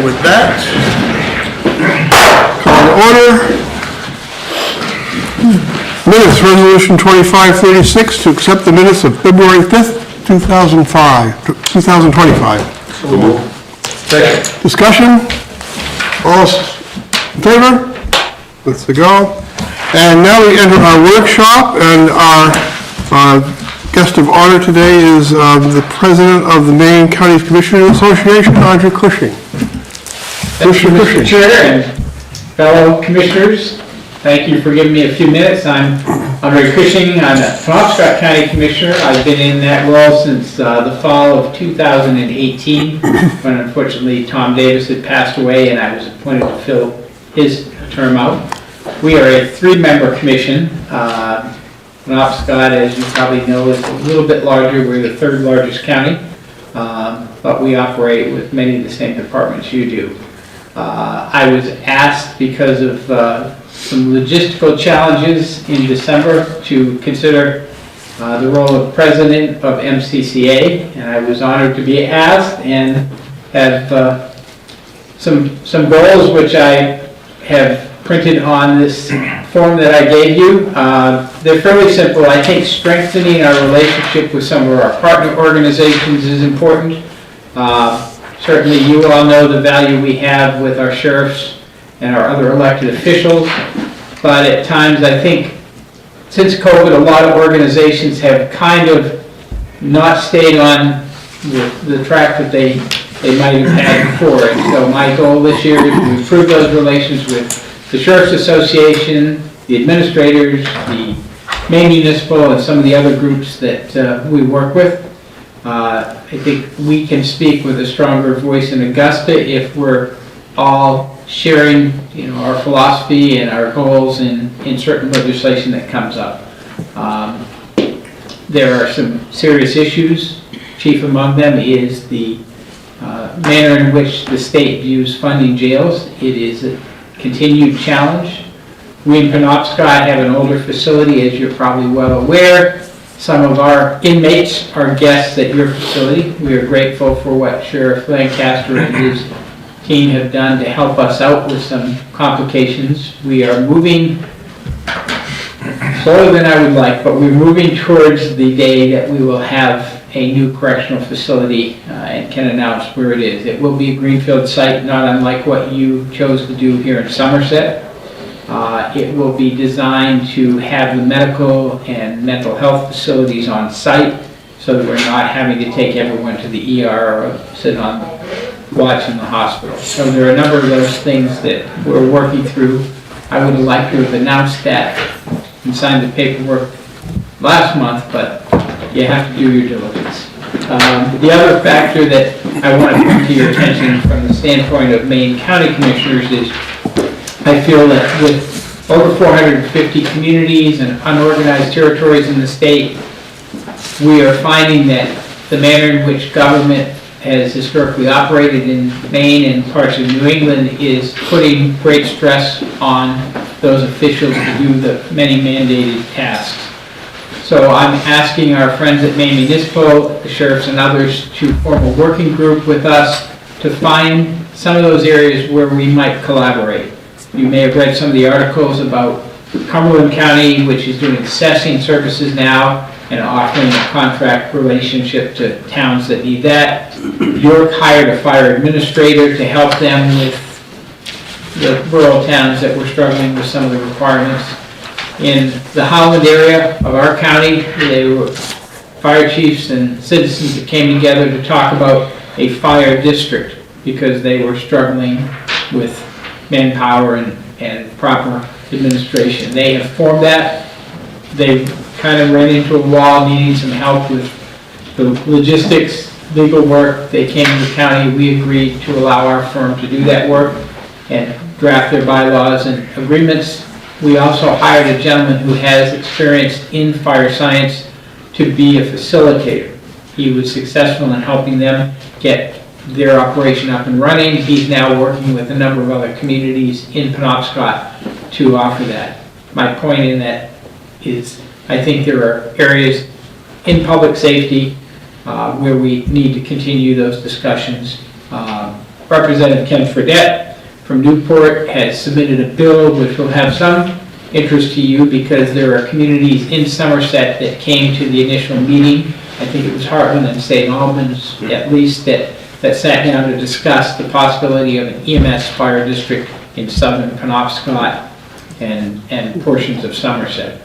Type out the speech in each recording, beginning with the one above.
with that, call to order. Minutes, Resolution 2536, to accept the minutes of February 5th, 2025. Second. Discussion? All in favor? Let's go. And now we enter our workshop, and our guest of honor today is the president of the Maine County Commissioners Association, Andre Cushing. Thank you, Mr. Chair and fellow commissioners. Thank you for giving me a few minutes. I'm Andre Cushing. I'm a Penobscot County Commissioner. I've been in that role since the fall of 2018, when unfortunately Tom Davis had passed away and I was appointed to fill his term out. We are a three-member commission. Penobscot, as you probably know, is a little bit larger. We're the third largest county, but we operate with many of the same departments you do. I was asked, because of some logistical challenges in December, to consider the role of president of MCCA, and I was honored to be asked, and have some goals which I have printed on this form that I gave you. They're fairly simple. I think strengthening our relationship with some of our partner organizations is important. Certainly you all know the value we have with our sheriffs and our other elected officials, but at times I think since COVID a lot of organizations have kind of not stayed on the track that they might have had before, and so my goal this year is to improve those relations with the Sheriff's Association, the administrators, the Maine Municipal, and some of the other groups that we work with. I think we can speak with a stronger voice in Augusta if we're all sharing, our philosophy and our goals in certain legislation that comes up. There are some serious issues. Chief among them is the manner in which the state views funding jails. It is a continued challenge. We in Penobscot have an older facility, as you're probably well aware. Some of our inmates are guests at your facility. We are grateful for what Sheriff Lancaster and his team have done to help us out with some complications. We are moving slower than I would like, but we're moving towards the day that we will have a new correctional facility and can announce where it is. It will be a greenfield site, not unlike what you chose to do here in Somerset. It will be designed to have the medical and mental health facilities on site so that we're not having to take everyone to the ER or sit on watch in the hospital. So there are a number of those things that we're working through. I would have liked to have announced that and signed the paperwork last month, but you have to do your diligence. The other factor that I want to bring to your attention from the standpoint of Maine County Commissioners is I feel that with over 450 communities and unorganized territories in the state, we are finding that the manner in which government has historically operated in Maine and parts of New England is putting great stress on those officials to do the many mandated tasks. So I'm asking our friends at Maine Municipal, the sheriffs and others, to form a working group with us to find some of those areas where we might collaborate. You may have read some of the articles about Cumberland County, which is doing assessing services now and offering a contract relationship to towns that need that. York hired a fire administrator to help them with the rural towns that were struggling with some of the requirements. In the Holland area of our county, they were fire chiefs and citizens that came together to talk about a fire district because they were struggling with manpower and proper administration. They have formed that. They kind of ran into a wall needing some help with the logistics, legal work. They came to the county. We agreed to allow our firm to do that work and draft their bylaws and agreements. We also hired a gentleman who has experience in fire science to be a facilitator. He was successful in helping them get their operation up and running. He's now working with a number of other communities in Penobscot to offer that. My point in that is I think there are areas in public safety where we need to continue those discussions. Representative Ken Fredette from Newport has submitted a bill which will have some interest to you because there are communities in Somerset that came to the initial meeting. I think it was Heartland and St. Albans, at least, that sat down to discuss the possibility of an EMS fire district in southern Penobscot and portions of Somerset.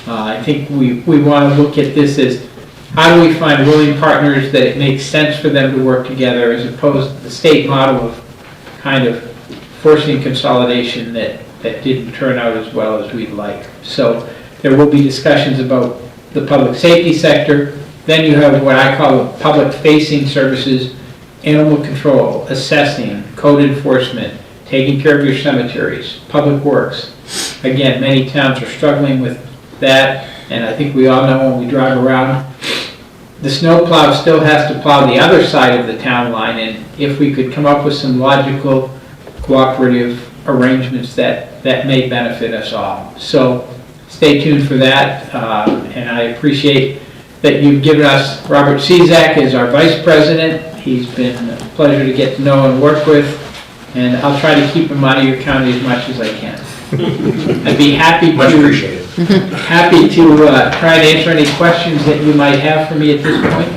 I think we want to look at this as how do we find willing partners that it makes sense for them to work together, as opposed to the state model of kind of forcing consolidation that didn't turn out as well as we'd like. So there will be discussions about the public safety sector. Then you have what I call the public-facing services, animal control, assessing, code enforcement, taking care of your cemeteries, public works. Again, many towns are struggling with that, and I think we all know when we drive around, the snow plow still has to plow the other side of the town line, and if we could come up with some logical, cooperative arrangements that may benefit us all. So stay tuned for that, and I appreciate that you've given us Robert Cezak as our vice president. He's been a pleasure to get to know and work with, and I'll try to keep him out of your county as much as I can. I'd be happy to, Much appreciated. happy to try to answer any questions that you might have for me at this point.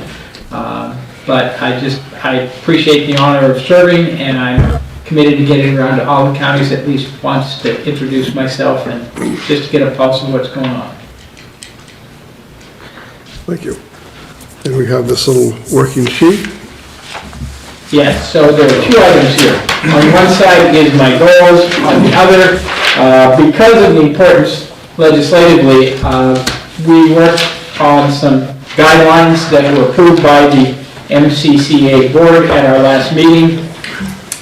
But I appreciate the honor of serving, and I'm committed to getting around to all the counties at least once to introduce myself and just to get a pulse of what's going on. Thank you. And we have this little working sheet. Yes, so there are two items here. On one side is my goals, on the other, because of the importance legislatively, we worked on some guidelines that were approved by the MCCA board at our last meeting,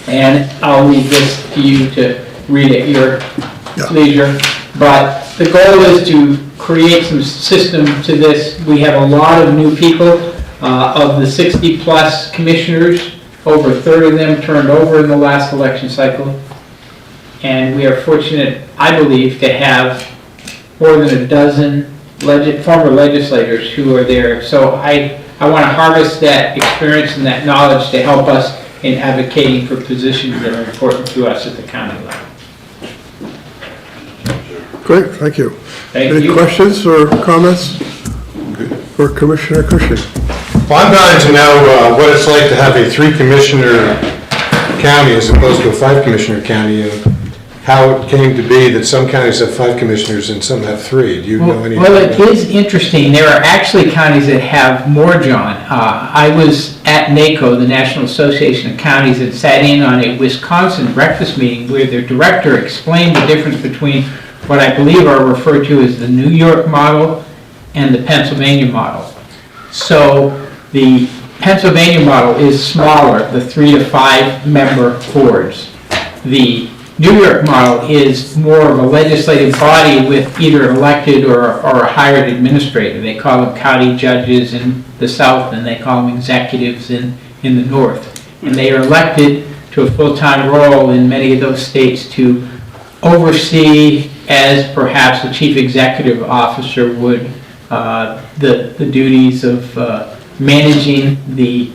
and I'll leave this to you to read at your leisure. But the goal is to create some system to this. We have a lot of new people. Of the 60-plus commissioners, over a third of them turned over in the last election cycle. And we are fortunate, I believe, to have more than a dozen former legislators who are there. So I want to harvest that experience and that knowledge to help us in advocating for positions that are important to us at the county level. Great, thank you. Thank Any you. questions or comments for Commissioner Cushing? Well, I'm dying to know what it's like to have a 3-commissioner county as opposed to a 5-commissioner county, and how it came to be that some counties have 5 commissioners and some have 3. Do you know anything? Well, it is interesting. There are actually counties that have more, John. I was at NACO, the National Association of Counties, and sat in on a Wisconsin breakfast meeting where their director explained the difference between what I believe are referred to as the New York model and the Pennsylvania model. So the Pennsylvania model is smaller, the 3 to 5 member boards. The New York model is more of a legislative body with either an elected or a hired administrator. They call them county judges in the south, and they call them executives in the north. And they are elected to a full-time role in many of those states to oversee, as perhaps the chief executive officer would, the duties of managing the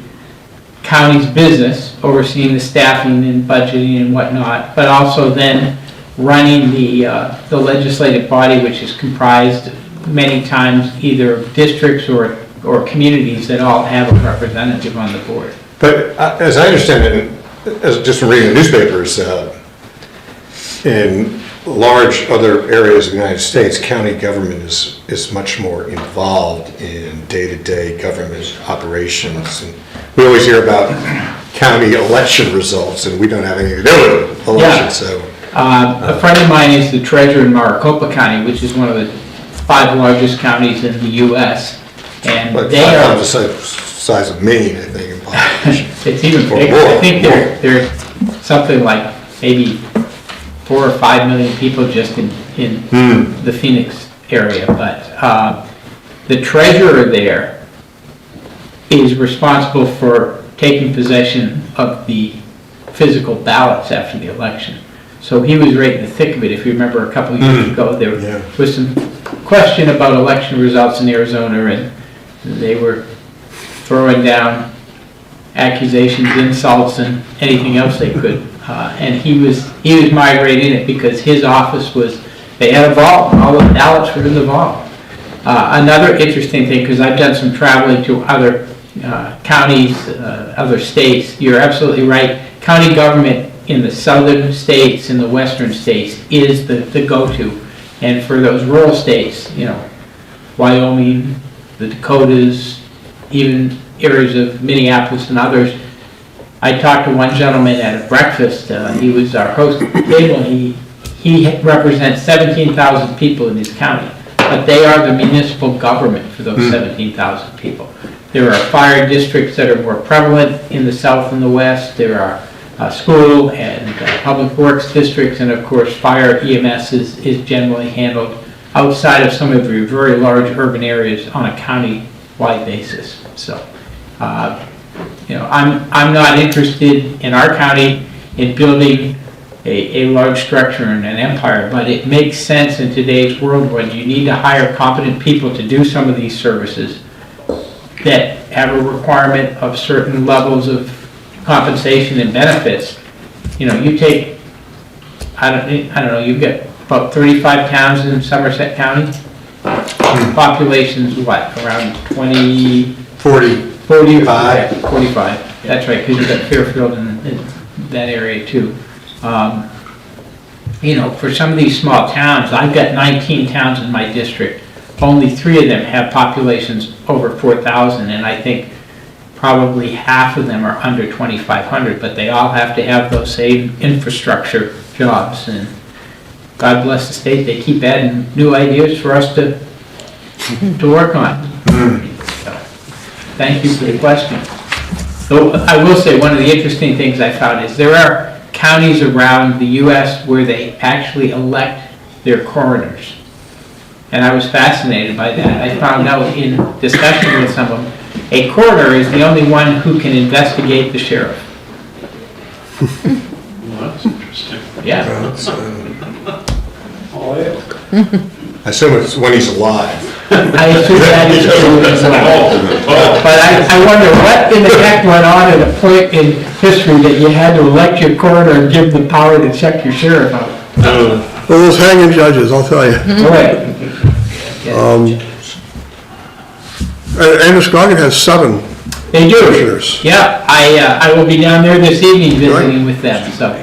county's business, overseeing the staffing and budgeting and whatnot, but also then running the legislative body, which is comprised many times either of districts or communities that all have a representative on the board. But as I understand it, as just from reading the newspapers, in large other areas of the United States, county government is much more involved in day-to-day government operations. And we always hear about county election results, and we don't have anything to do with elections. So, a friend of mine is the treasurer in Maricopa County, which is one of the 5 largest counties in the U.S. And like they 5 are times the size of Maine, I think, in population. it's even Or bigger. more. I think they're something like maybe 4 or 5 million people just in the Phoenix area. But the treasurer there is responsible for taking possession of the physical ballots after the election. So he was right in the thick of it. If you remember a couple of years ago, there was some question about election results in Arizona, and they were throwing down accusations, insults, and anything else they could. And he was my grade in it because his office they had a vault, and all the ballots were in the vault. Another interesting thing, because I've done some traveling to other counties, other states, you're absolutely right. County government in the southern states and the western states is the go-to. And for those rural states, Wyoming, the Dakotas, even areas of Minneapolis and others, I talked to one gentleman at a breakfast. He was our host at the table. And he represents 17,000 people in his county, but they are the municipal government for those 17,000 people. There are fire districts that are more prevalent in the south and the west. There are school and public works districts, and of course fire EMS is generally handled outside of some of your very large urban areas on a county-wide basis. So, I'm not interested in our county in building a large structure and an empire, but it makes sense in today's world when you need to hire competent people to do some of these services that have a requirement of certain levels of compensation and benefits. You take, I don't know, you've got about 35 towns in Somerset County. Population's what, around 20? 45. 45, that's right, because you've got Fairfield in that area too. For some of these small towns, I've got 19 towns in my district. Only 3 of them have populations over 4,000, and I think probably half of them are under 2,500, but they all have to have those same infrastructure jobs. And God bless the state, they keep adding new ideas for us to work on. So, thank you for the question. So I will say one of the interesting things I found is there are counties around the U.S. where they actually elect their coroners. And I was fascinated by that. I found out in discussion with some of them, a coroner is the only one who can investigate the sheriff. Well, that's interesting. Yeah. Oh, yeah. I assume it's when he's alive. I assume that is true as well. But I wonder what in the heck went on at a point in history that you had to elect your coroner and give the power to check your sheriff out. Well, those hanging judges, I'll tell you. Right. Androscoggin has 7 They do. commissioners. Yeah, I will be down there this evening visiting with them, so.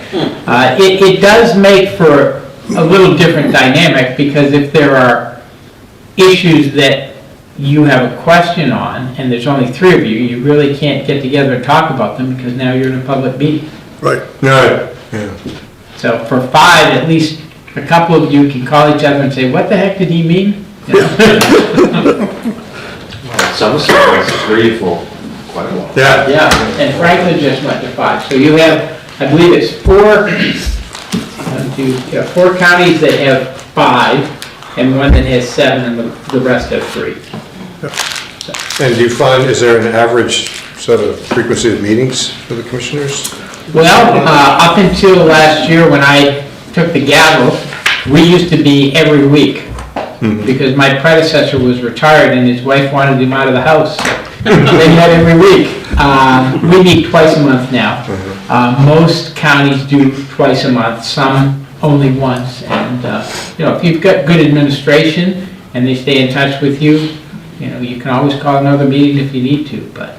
It does make for a little different dynamic, because if there are issues that you have a question on, and there's only 3 of you, you really can't get together and talk about them, because now you're in a public meeting. Right. No. Yeah. So for 5, at least a couple of you can call each other and say, what the heck did he mean? Somerset was 3 for quite a while. Yeah. Yeah, and Franklin just went to 5. So you have, I believe it's 4 counties that have 5, and 1 that has 7, and the rest have 3. And do you find, is there an average sort of frequency of meetings for the commissioners? Well, up until last year when I took the gavel, we used to be every week. Because my predecessor was retired and his wife wanted him out of the house. They met every week. We meet twice a month now. Most counties do twice a month, some only once. And if you've got good administration and they stay in touch with you, you can always call another meeting if you need to. But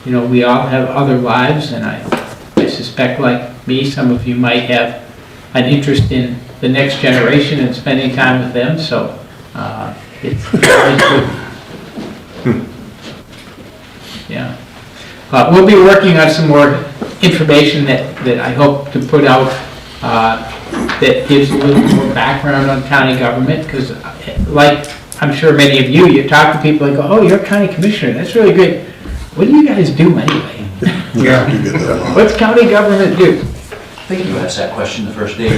we all have other lives, and I suspect, like me, some of you might have an interest in the next generation and spending time with them, so it's good. Yeah. We'll be working on some more information that I hope to put out that gives a little more background on county government, because like I'm sure many of you talk to people and go, oh, you're a county commissioner, that's really great. What do you guys do anyway? Yeah. You get that a lot. What's county government do? I think you asked that question the first day.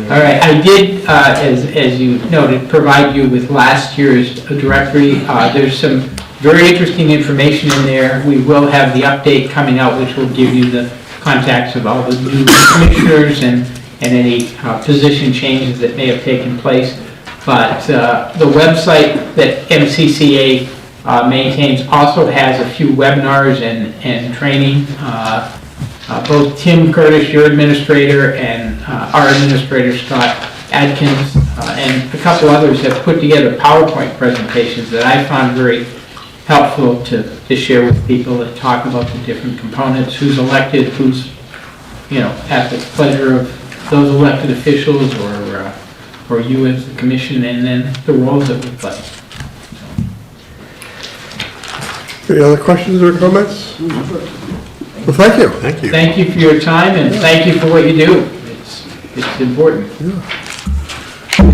All right, I did, as you noted, provide you with last year's directory. There's some very interesting information in there. We will have the update coming out, which will give you the contacts of all the new commissioners and any position changes that may have taken place. But the website that MCCA maintains also has a few webinars and training. Both Tim Curtis, your administrator, and our administrator, Scott Adkins, and a couple others have put together PowerPoint presentations that I found very helpful to share with people that talk about the different components, who's elected, who's, at the pleasure of those elected officials or you as the commission, and then the roles that we play. Any other questions or comments? Well, thank you. Thank you. Thank you for your time and thank you for what you do. It's important.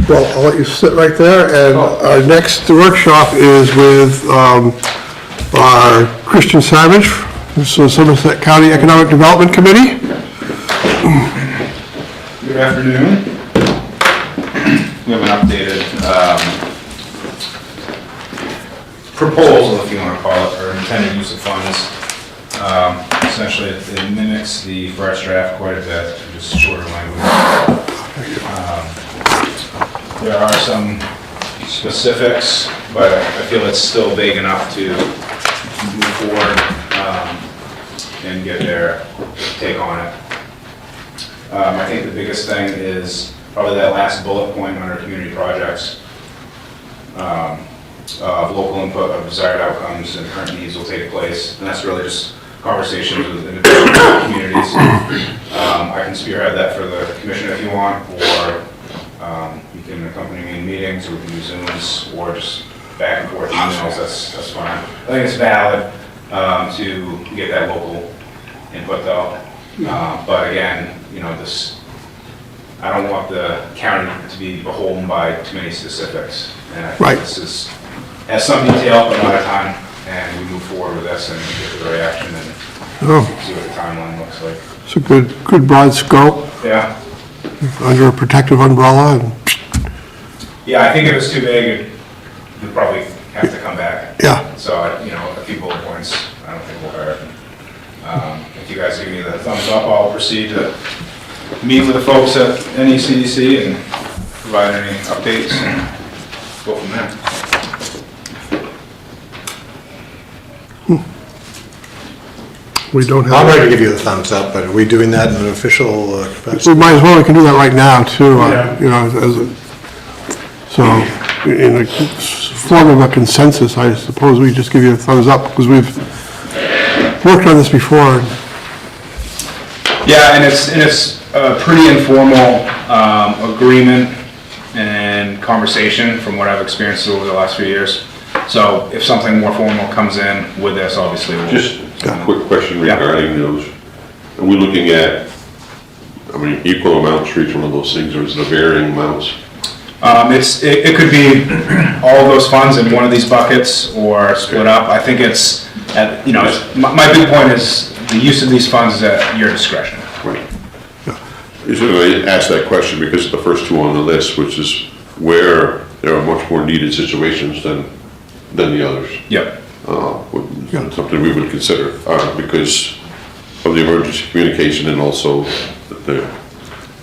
Well, I'll let you sit right there, and our next workshop is with our Christian Savage, who's the Somerset County Economic Development Committee. Good afternoon. We have an updated proposal, if you want to call it, or intended use of funds. Essentially, it mimics the first draft quite a bit, just shorter language. There are some specifics, but I feel it's still vague enough to move forward and get their take on it. I think the biggest thing is probably that last bullet point under community projects. Of local input of desired outcomes and current needs will take place, and that's really just conversations with individual communities. I can spearhead that for the commission if you want, or you can accompany me in meetings, or we can do Zooms, or just back and forth emails, that's fine. I think it's valid to get that local input though. But again, I don't want the county to be beholden by too many specifics. And I think this has some detail, but not a ton, and we move forward with this and get to the reaction and see what the timeline looks like. It's a good broad scope. Yeah. Under a protective umbrella. Yeah, I think if it's too big, we'd probably have to come back. Yeah. So, a few bullet points, I don't think will hurt. If you guys give me the thumbs up, I'll proceed to meet with the folks at NECDC and provide any updates and go from there. We don't have. I'm ready to give you the thumbs up, but are we doing that in an official capacity? We might as well, we can do that right now too, so in a form of a consensus, I suppose we just give you a thumbs up because we've worked on this before. Yeah, and it's a pretty informal agreement and conversation from what I've experienced over the last few years. So if something more formal comes in with this, obviously we'll... Just a quick question regarding those. Are we looking at, equal amounts for each one of those things, or is it varying amounts? It could be all of those funds in one of these buckets or split up. I think it's, my big point is the use of these funds is at your discretion. Right. I asked that question because of the first two on the list, which is where there are much more needed situations than the others. Yep. Something we would consider because of the emergency communication and also the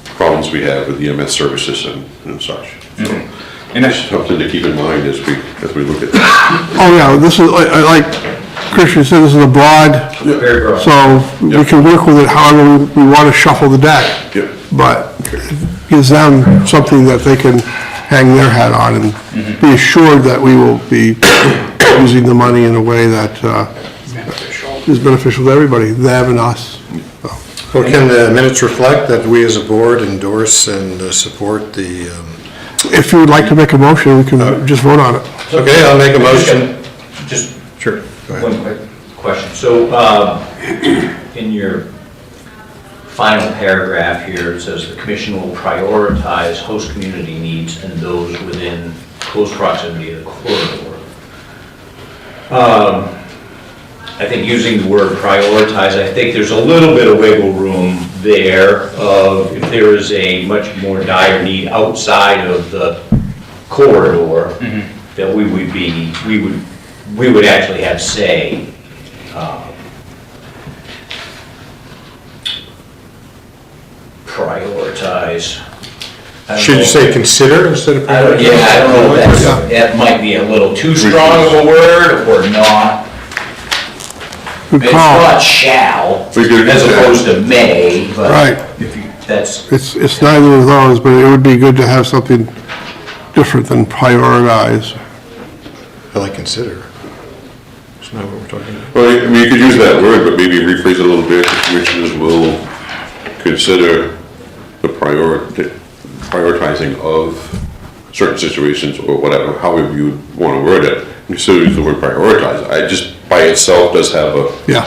problems we have with EMS services and such. Mm-hmm. And that's something to keep in mind as we look at that. Oh yeah, this is, like Christian said, this is a broad, so we can work with it however we want to shuffle the deck. Yep. But it gives them something that they can hang their hat on and be assured that we will be using the money in a way that is beneficial to everybody, them and us. Well, can the minutes reflect that we as a board endorse and support the... If you would like to make a motion, we can just vote on it. Okay, I'll make a motion. Just Sure. Go ahead. one quick question. So, in your final paragraph here, it says the commission will prioritize host community needs and those within close proximity to the corridor. I think using the word prioritize, I think there's a little bit of wiggle room there of if there is a much more dire need outside of the corridor, that we would actually have say. Prioritize. Should you say consider instead of? I don't know, that might be a little too strong of a word or not. Good It's call. not shall, We could as do that. opposed to may, but Right. if you, that's, It's neither of those, but it would be good to have something different than prioritize. I like consider. Isn't that what we're talking about? Well, I mean, you could use that word, but maybe rephrase it a little bit. The commissioners will consider the prioritizing of certain situations or whatever, however you want to word it. You still use the word prioritize. I just, by itself, does have a Yeah.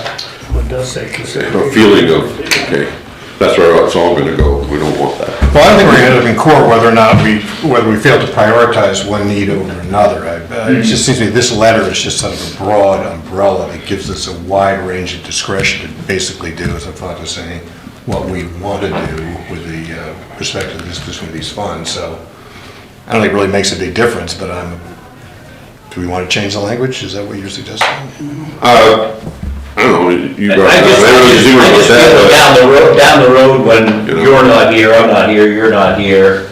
feeling of, okay, that's where it's all gonna go. We don't want that. Well, I think we're gonna end up in court whether or not whether we fail to prioritize one need over another. It just seems to me this letter is just sort of a broad umbrella that gives us a wide range of discretion to basically do, as I thought was saying, what we want to do with the respect to this, with these funds. So I don't think it really makes a big difference, but do we want to change the language? Is that what you're suggesting? I don't know, you got, I just feel down the road when You know. you're not here, I'm not here, you're not here,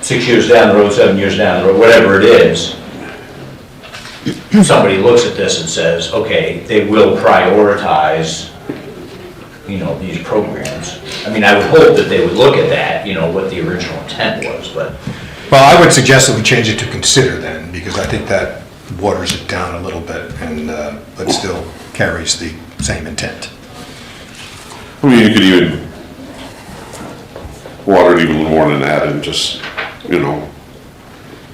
6 years down the road, 7 years down the road, whatever it is, somebody looks at this and says, okay, they will prioritize, these programs. I mean, I would hope that they would look at that, what the original intent was, but. Well, I would suggest that we change it to consider then, because I think that waters it down a little bit and but still carries the same intent. I mean, you could even water it even more than that and just,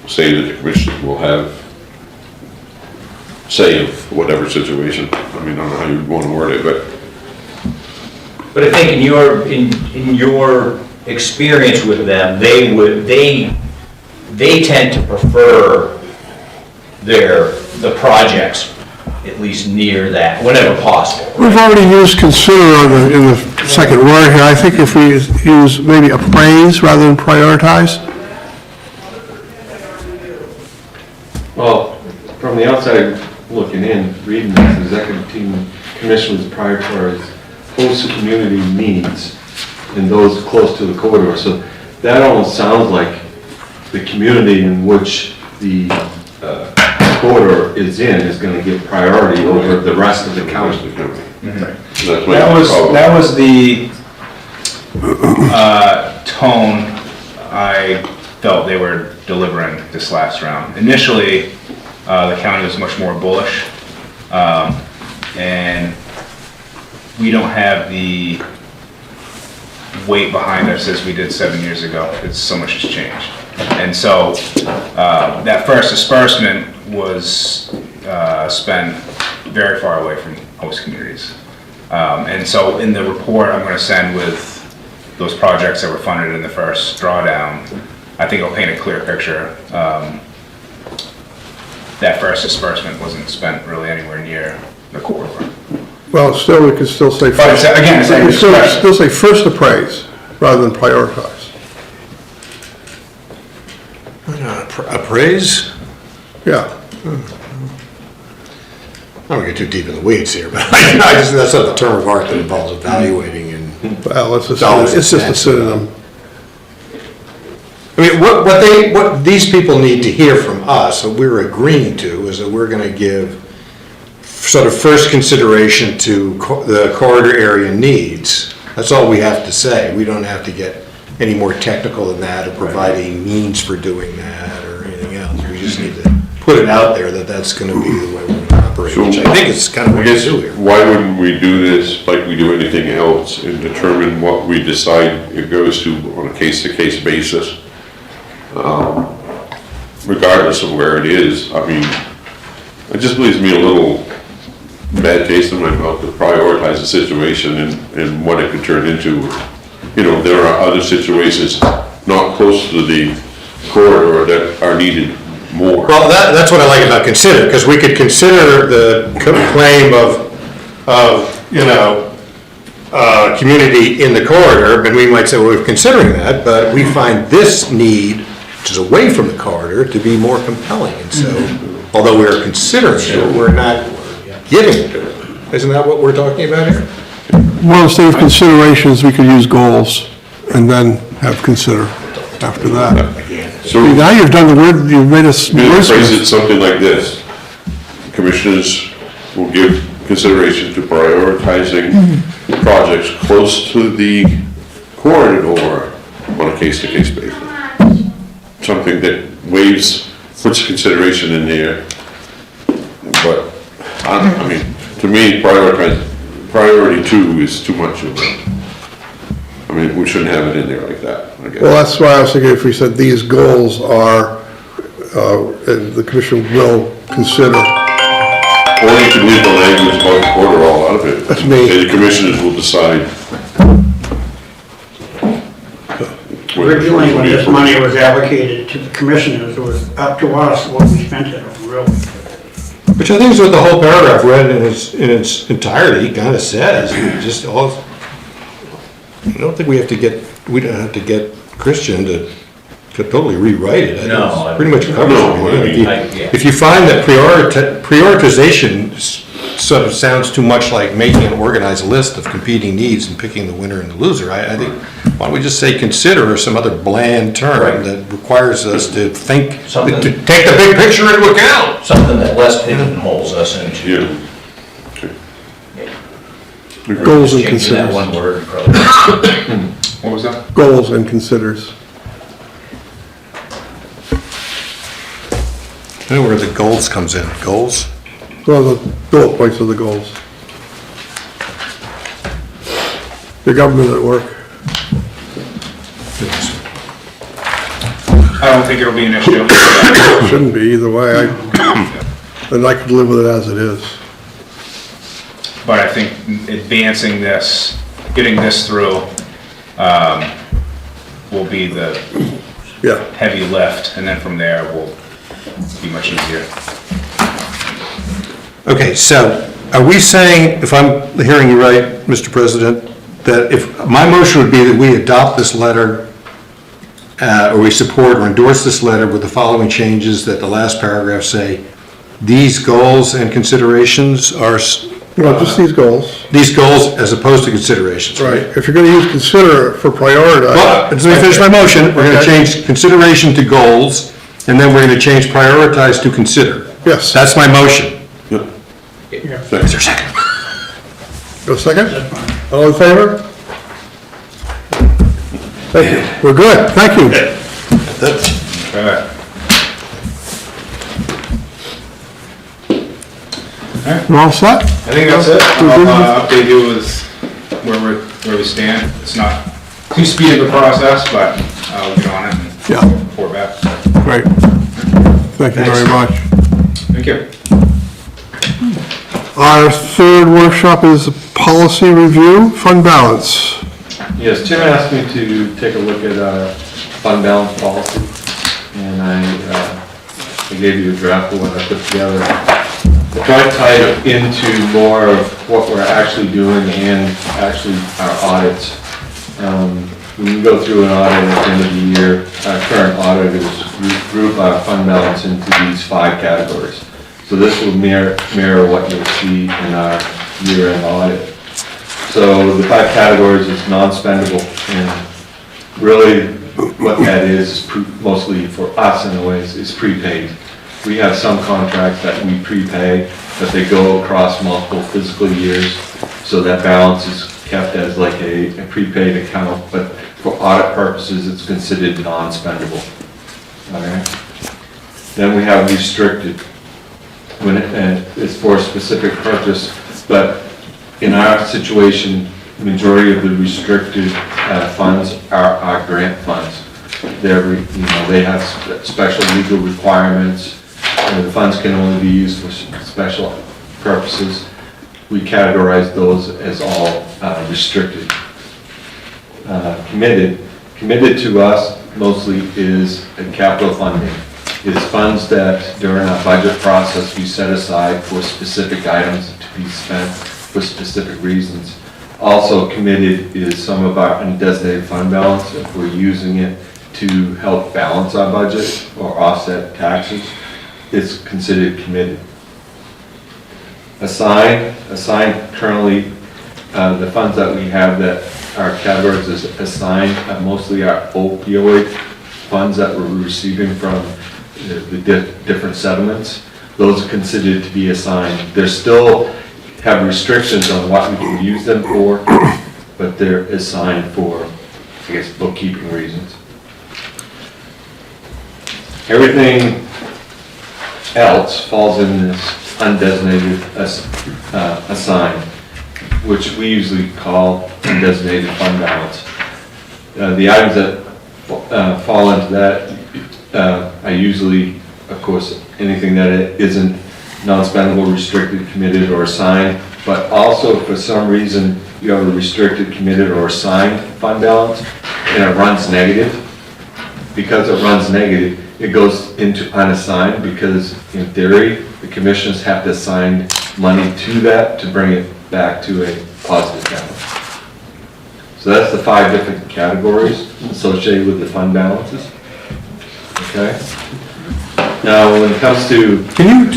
say that the commission will have say of whatever situation. I mean, I don't know how you'd want to word it, But I think in your experience with them, they tend to prefer the projects at least near that, whenever possible. We've already used consider in the second word here. I think if we use maybe appraise rather than prioritize. Well, from the outside looking in, reading this, the executive team commission was prioritize host community needs and those close to the corridor. So that almost sounds like the community in which the corridor is in is going to get priority over the rest of the county. that's my That was the tone I felt they were delivering this last round. Initially, the county was much more bullish, and we don't have the weight behind us as we did 7 years ago, because so much has changed. And so that first disbursement was spent very far away from host communities. And so in the report I'm going to send with those projects that were funded in the first drawdown, I think it'll paint a clear picture. That first disbursement wasn't spent really anywhere near the corridor. Well, still, we could still say. But again, it's like We still discretion. say first appraise rather than prioritize. Appraise? Yeah. I don't get too deep in the weeds here, but I just, that's not the term of art that involves evaluating and, Well, it's Dollars and just a cents. synonym. I mean, what these people need to hear from us, what we're agreeing to, is that we're gonna give sort of first consideration to the corridor area needs. That's all we have to say. We don't have to get any more technical than that or provide a means for doing that or anything else. We just need to put it out there that that's gonna be the way we're gonna operate, which I think is kind of I what we guess, do here. why wouldn't we do this like we do anything else and determine what we decide it goes to on a case-to-case basis? Regardless of where it is, I mean, it just leaves me a little bad taste in my mouth to prioritize the situation and what it could turn into. There are other situations not close to the corridor that are needed more. Well, that's what I like about consider, because we could consider the claim of community in the corridor, but we might say, well, we're considering that, but we find this need, which is away from the corridor, to be more compelling. And so, although we're considering it, we're not giving it to it. Isn't that what we're talking about here? Well, instead of considerations, we could use goals and then have consider. after that. So See, now you've done the word, you've made us we phrase wordsmith. it something like this. Commissioners will give consideration to prioritizing projects close to the corridor on a case-to-case basis. Something that puts consideration in there. But, I mean, to me, priority 2 is too much of it. I mean, we shouldn't have it in there like that, I guess. Well, that's why I was thinking if we said these goals are, and the commission will consider. Or you could leave the language about the corridor all out of it. That's me. And the commissioners will decide. Originally, when this money was allocated to the commissioners, it was up to us what we spent it on, really. Which I think is what the whole paragraph read in its entirety kind of says. Just all, I don't think we don't have to get Christian to totally rewrite it. I think No, it's pretty much covers No, everything. I mean, yeah. If you find that prioritization sort of sounds too much like making an organized list of competing needs and picking the winner and the loser, I think, why don't we just say consider or some other bland term Right. that requires us to think, to Something- take the big picture into account? Something that less pigeonholes us into. Yeah. Okay. Goals and Changing that considers. one word, probably. What was that? Goals and considers. I know where the goals comes in. Goals? Well, the bullet points of the goals. Your government at work. I don't think it'll be an issue. Shouldn't be either way. I'd like to live with it as it is. But I think advancing this, getting this through, will be the Yeah. heavy lift, and then from there will be much easier. Okay, so are we saying, if I'm hearing you right, Mr. President, that if, my motion would be that we adopt this letter, or we support or endorse this letter with the following changes that the last paragraph say, these goals and considerations are, Well, just these goals. these goals as opposed to considerations, right? Right. If you're gonna use consider for prioritize. Well, let me finish my motion. We're gonna Okay. change consideration to goals, and then we're gonna change prioritize to consider. Yes. That's my motion. Yeah. Is there a second? Go second? All in favor? Thank you. We're good. Thank you. Alright. We're all set? I think that's it. I'll update you with where we stand. It's not too speedy of a process, but I'll get on it and Yeah. report back. Great. Thank you very much. Thank you. Our third workshop is policy review, fund balance. Yes, Tim asked me to take a look at our fund balance policy, and I gave you a draft of what I put together. I tried to tie it into more of what we're actually doing and actually our audits. When you go through an audit at the end of the year, our current auditors group our fund balance into these 5 categories. So this will mirror what you'll see in our year-end audit. So the 5 categories is non-spendable, and really what that is mostly for us anyways, is prepaid. We have some contracts that we prepay, but they go across multiple fiscal years, so that balance is kept as like a prepaid account, but for audit purposes, it's considered non-spendable. Okay? Then we have restricted, and it's for a specific purpose, but in our situation, the majority of the restricted funds are our grant funds. They have special legal requirements, and the funds can only be used for special purposes. We categorize those as all restricted. Committed to us mostly is capital funding. It's funds that during our budget process we set aside for specific items to be spent for specific reasons. Also committed is some of our undesignated fund balance, if we're using it to help balance our budget or offset taxes, it's considered committed. Assigned currently, the funds that we have that are categories as assigned are mostly our opioid funds that we're receiving from the different settlements, those are considered to be assigned. They still have restrictions on what we can use them for, but they're assigned for, I guess, bookkeeping reasons. Everything else falls in this undesignated assigned, which we usually call undesignated fund balance. The items that fall into that, I usually, of course, anything that isn't non-spendable, restricted, committed, or assigned, but also for some reason you have a restricted, committed, or assigned fund balance and it runs negative. Because it runs negative, it goes into unassigned because in theory, the commissioners have to assign money to that to bring it back to a positive balance. So that's the 5 different categories associated with the fund balances. Okay? Now, when it comes to, Can you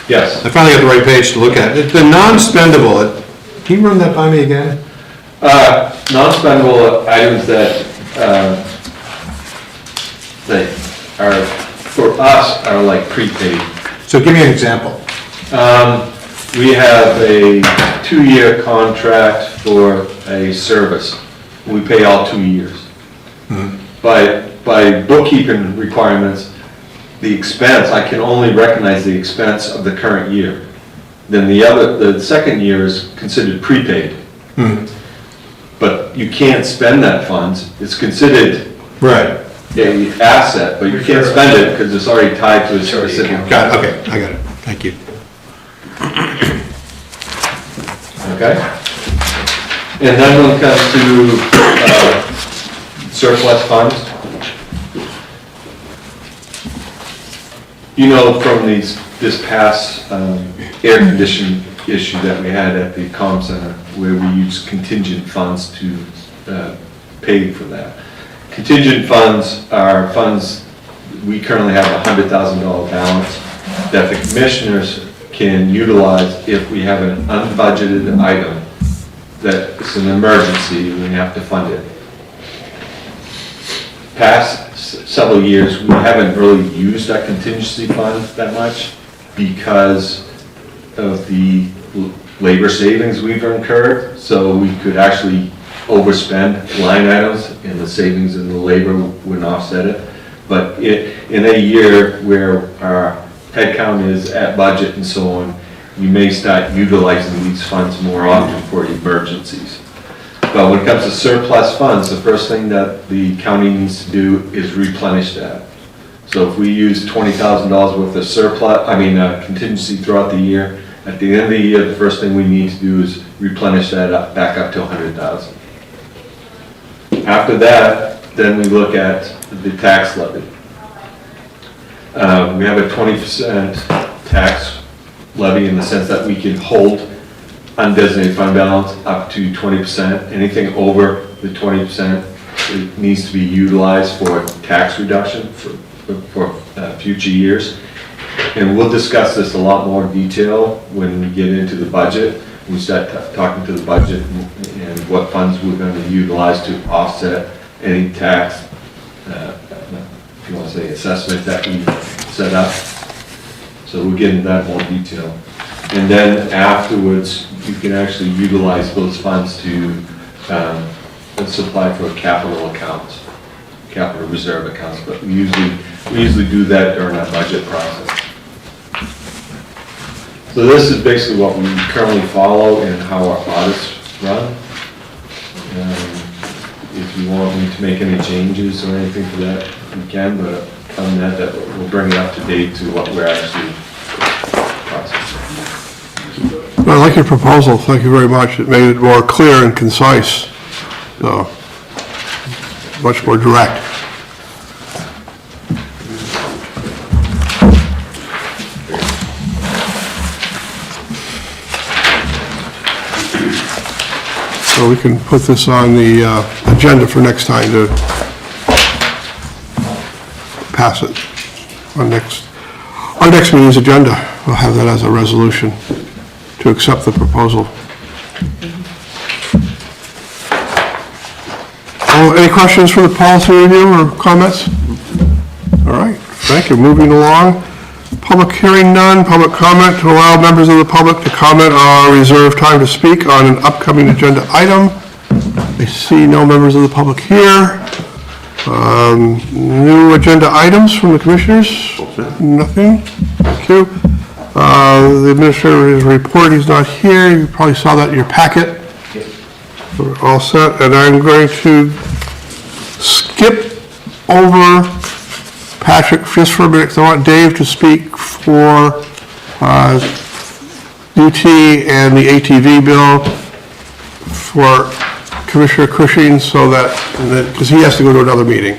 yes, I finally got the right page to look at. The non-spendable, can you run that by me again? non-spendable items that are, for us, are like prepaid. So give me an example. We have a 2-year contract for a service. We pay all 2 years. By bookkeeping requirements, the expense, I can only recognize the expense of the current year. Then the second year is considered prepaid. But you can't spend that funds. It's considered Right. a asset, but you can't spend it because it's already tied to a specific. Got it, okay, I got it. Thank you. Okay? And then when it comes to surplus funds, you know from this past air conditioning issue that we had at the comm center where we used contingent funds to pay for that. Contingent funds are funds, we currently have a $100,000 balance that the commissioners can utilize if we have an unbudgeted item that is an emergency and we have to fund it. Past several years, we haven't really used that contingency fund that much because of the labor savings we've incurred, so we could actually overspend line items and the savings in the labor wouldn't offset it. But in a year where our headcount is at budget and so on, you may start utilizing these funds more often for emergencies. But when it comes to surplus funds, the first thing that the county needs to do is replenish that. So if we use $20,000 worth of surplus, contingency throughout the year, at the end of the year, the first thing we need to do is replenish that back up to $100,000. After that, then we look at the tax levy. We have a 20% tax levy in the sense that we can hold undesignated fund balance up to 20%. Anything over the 20%, it needs to be utilized for tax reduction for future years. And we'll discuss this a lot more detail when we get into the budget. We start talking to the budget and what funds we're going to utilize to offset any tax, if you want to say assessment that we set up. So we'll get into that in more detail. And then afterwards, you can actually utilize those funds to supply for capital accounts, capital reserve accounts. But we usually do that during our budget process. So this is basically what we currently follow and how our audits run. If you want me to make any changes or anything to that, we can, but other than that, we'll bring it up to date to what we're actually processing. I like your proposal, thank you very much. It made it more clear and concise, so much more direct. So we can put this on the agenda for next time to pass it on our next meeting's agenda. We'll have that as a resolution to accept the proposal. Any questions for the policy review or comments? All right, thank you. Moving along. Public hearing none, public comment to allow members of the public to comment or reserve time to speak on an upcoming agenda item. I see no members of the public here. New agenda items from the commissioners? Nothing? Thank you. The administrator's report, he's not here. You probably saw that in your packet. We're all set, and I'm going to skip over Patrick just for a minute, because I want Dave to speak for UT and the ATV bill for Commissioner Cushing, so that, because he has to go to another meeting.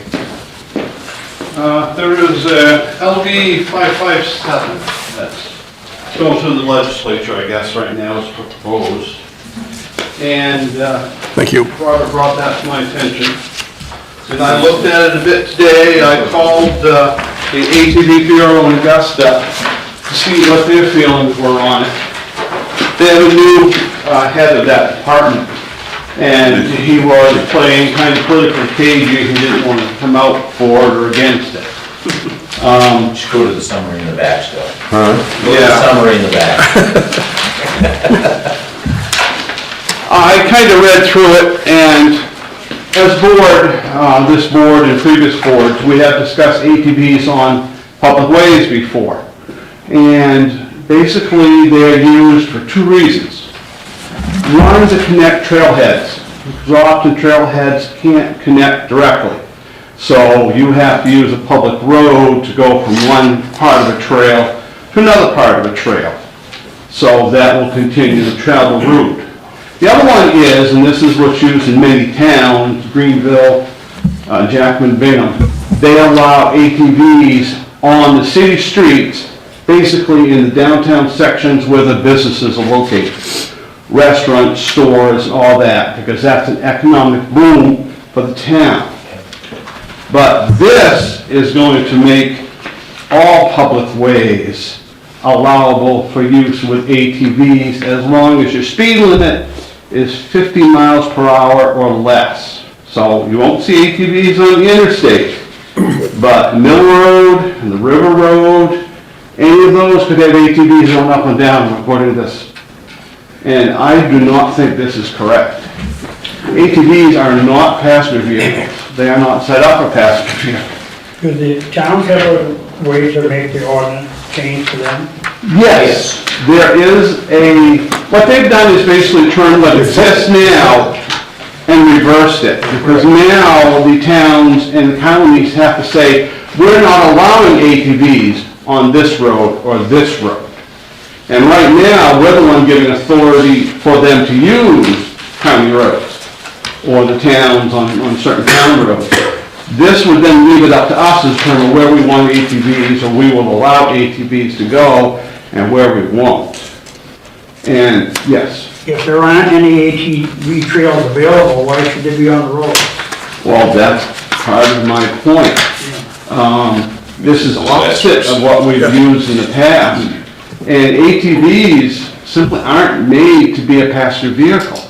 There is LD 557 that's going through the legislature, I guess, right now is proposed. And Thank you. Robert brought that to my attention. And I looked at it a bit today. I called the ATV Bureau in Augusta to see what their feelings were on it. They have a new head of that department, and he was playing kind of politically cagey. He didn't want to come out for it or against it. Just go to the summary in the back still. Yeah. Go to the summary in the back. I kind of read through it, and as board, this board and previous boards, we have discussed ATVs on public ways before. And basically, they're used for two reasons. One, to connect trailheads, because often trailheads can't connect directly. So you have to use a public road to go from one part of a trail to another part of a trail. So that will continue the travel route. The other one is, and this is what's used in many towns, Greenville, Jackman, Bingham, they allow ATVs on the city streets, basically in the downtown sections where the businesses are located. Restaurants, stores, all that, because that's an economic boom for the town. But this is going to make all public ways allowable for use with ATVs as long as your speed limit is 50 miles per hour or less. So you won't see ATVs on the interstate, but the Mill Road and the River Road, any of those could have ATVs going up and down according to this. And I do not think this is correct. ATVs are not passenger vehicles. They are not set up for passenger vehicles. Do the towns have a way to make the ordinance change for them? Yes, there is what they've done is basically turned what exists now and reversed it. Because now the towns and the counties have to say, we're not allowing ATVs on this road or this road. And right now, we're the one giving authority for them to use county roads or the towns on certain town roads. This would then leave it up to us to determine where we want ATVs, or we will allow ATVs to go and where we won't. And yes. If there aren't any ATV trails available, why should they be on the road? Well, that's part of my point. This is opposite of what we've used in the past. And ATVs simply aren't made to be a passenger vehicle.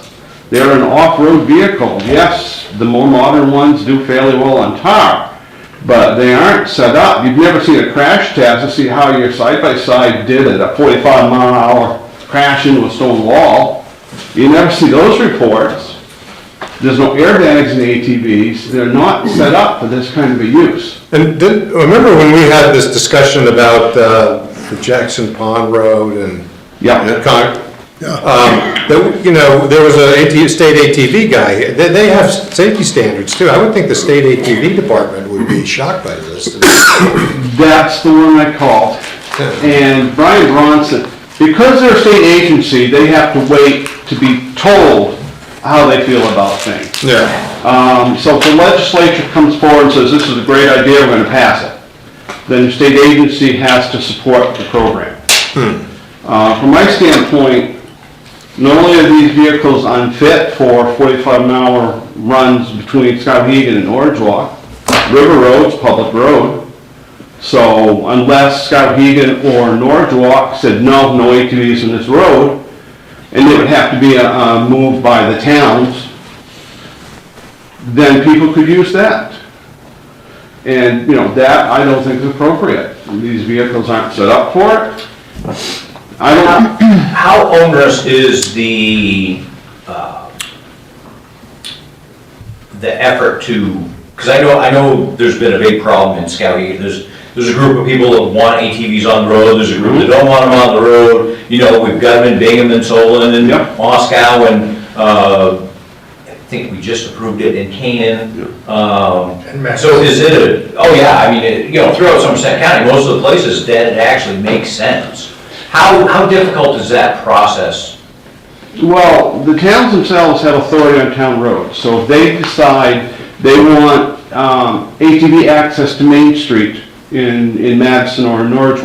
They're an off-road vehicle. Yes, the more modern ones do fairly well on tar, but they aren't set up. You've never seen a crash test to see how your side-by-side did at a 45-mile-an-hour crash into a stone wall. You never see those reports. There's no airbags in ATVs. They're not set up for this kind of a use. And remember when we had this discussion about the Jackson Pond Road and there was a state ATV guy. They have safety standards too. I would think the state ATV department would be shocked by this. That's the one I called. And Brian Bronson, because they're a state agency, they have to wait to be told how they feel about things. Yeah. So if the legislature comes forward and says, this is a great idea, we're gonna pass it, then the state agency has to support the program. From my standpoint, not only are these vehicles unfit for 45-mile runs between Skowhegan and Orange Walk, River Road's public road, so unless Skowhegan or Orange Walk said no ATVs on this road, and it would have to be moved by the towns, then people could use that. And, that I don't think is appropriate. These vehicles aren't set up for it. I don't, How onerous is the effort to, because I know there's been a big problem in Skowhegan. There's a group of people that want ATVs on the road, there's a group that don't want them on the road. We've got them in Bingham and Solon and Yep. Moscow, and I think we just approved it in Canaan. So is it throughout Somerset County, most of the places that it actually makes sense. How difficult is that process? well, the towns themselves have authority on town roads, so if they decide they want ATV access to Main Street in Madison or Norwich,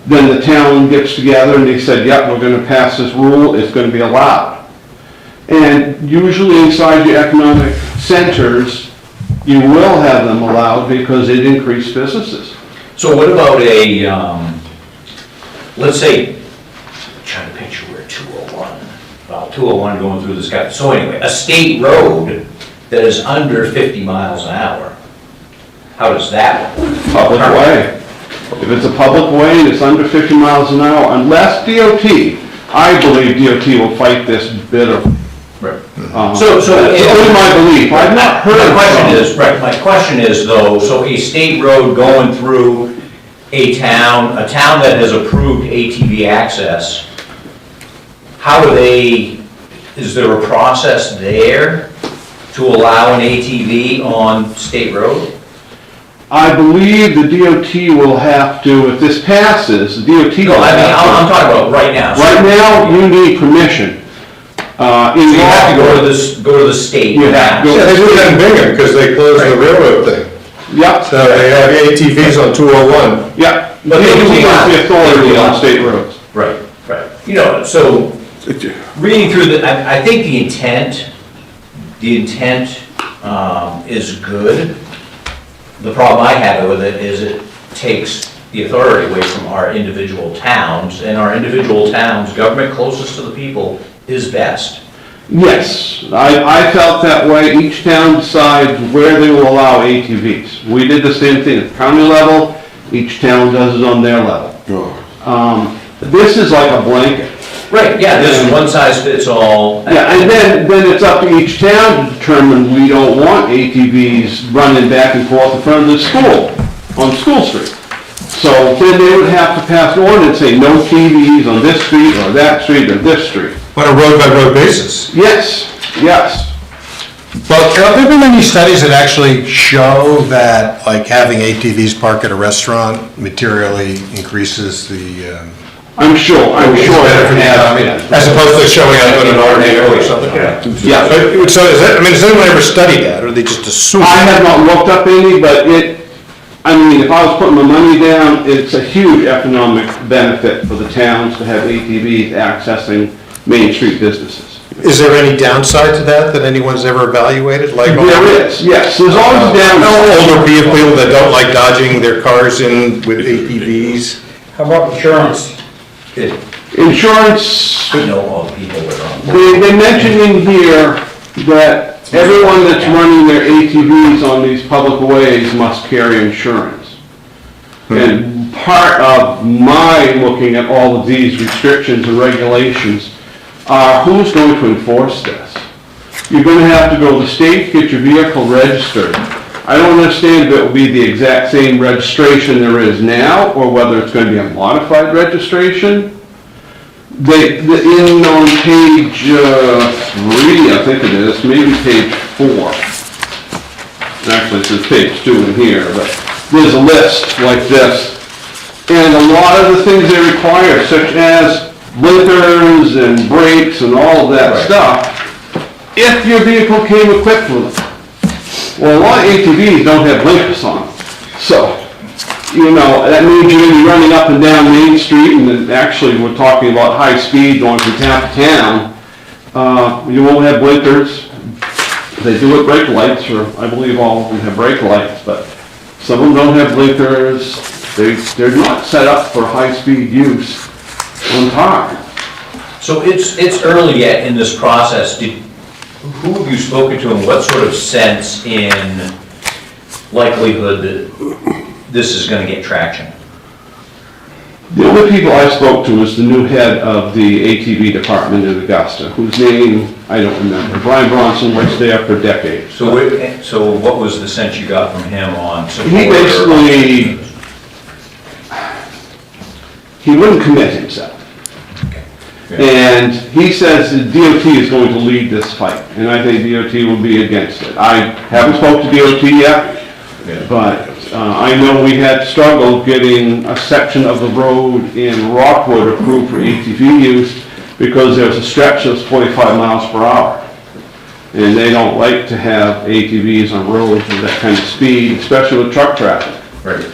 then the town gets together and they said, yep, we're gonna pass this rule, it's gonna be allowed. And usually inside your economic centers, you will have them allowed because it increased businesses. So what about let's say, I'm trying to picture where 201 going through the sky. So anyway, a state road that is under 50 miles an hour, how does that work? Public way. If it's a public way and it's under 50 miles an hour, unless DOT, I believe DOT will fight this bitterly. Right. So that's only my belief. I've not heard. My question is though, so a state road going through a town that has approved ATV access, is there a process there to allow an ATV on state road? I believe the DOT will have to, if this passes, the DOT will No, I'm have to. talking about right now. Right now, you need permission. So you have to go to the state. You have to go- Yeah, they do that in Bingham because they closed the railroad thing. Yep, So they have ATVs on 201. yep. But DOT they has the authority do on not. state roads. Right. So reading through I think the intent is good. The problem I have with it is it takes the authority away from our individual towns, and our individual towns, government closest to the people is best. Yes, I felt that way. Each town decides where they will allow ATVs. We did the same thing at the county level. Each town does it on their level. This is like a blanket. Right, yeah, this is one size fits all. Yeah, and then it's up to each town to determine we don't want ATVs running back and forth in front of the school, on School Street. So then they would have to pass an ordinance saying no TVs on this street or that street or this street. On a road-by-road basis. Yes, yes. Well, have there been any studies that actually show that, like, having ATVs parked at a restaurant materially increases the I'm sure better for the economy, as opposed to showing up in an RDO or something? Yeah. So has anyone ever studied that, or they just assume? I have not looked up any, but if I was putting my money down, it's a huge economic benefit for the towns to have ATVs accessing Main Street businesses. Is there any downside to that anyone's ever evaluated? Like There is, yes, there's always downside. older people that don't like dodging their cars in with ATVs? How about insurance? Insurance, I know all the people that are on board. they mentioned in here that everyone that's running their ATVs on these public ways must carry insurance. And part of my looking at all of these restrictions and regulations are who's going to enforce this? You're gonna have to go to the state to get your vehicle registered. I don't understand if it will be the exact same registration there is now, or whether it's gonna be a modified registration. On page 3, I think it is, maybe page 4. Actually, it says page 2 in here, but there's a list like this. And a lot of the things they require, such as blinkers and brakes and all of that stuff, if your vehicle came equipped with them. Well, a lot of ATVs don't have blinkers on them. So, that means you're going to be running up and down Main Street, and then actually we're talking about high speed going from town to town. You won't have blinkers. They do have brake lights, or I believe all of them have brake lights, but some of them don't have blinkers. They're not set up for high-speed use on tar. So it's early yet in this process. Who have you spoken to and what sort of sense in likelihood that this is gonna get traction? The only people I spoke to was the new head of the ATV department in Augusta, whose name I don't remember. Brian Bronson works there for decades. So what was the sense you got from him on support? He basically, he wouldn't commit himself. And he says the DOT is going to lead this fight, and I think DOT will be against it. I haven't spoke to DOT yet, but I know we had struggled getting a section of the road in Rockwood approved for ATV use because there's a stretch that's 45 miles per hour. And they don't like to have ATVs on roads with that kind of speed, especially with truck traffic. Right.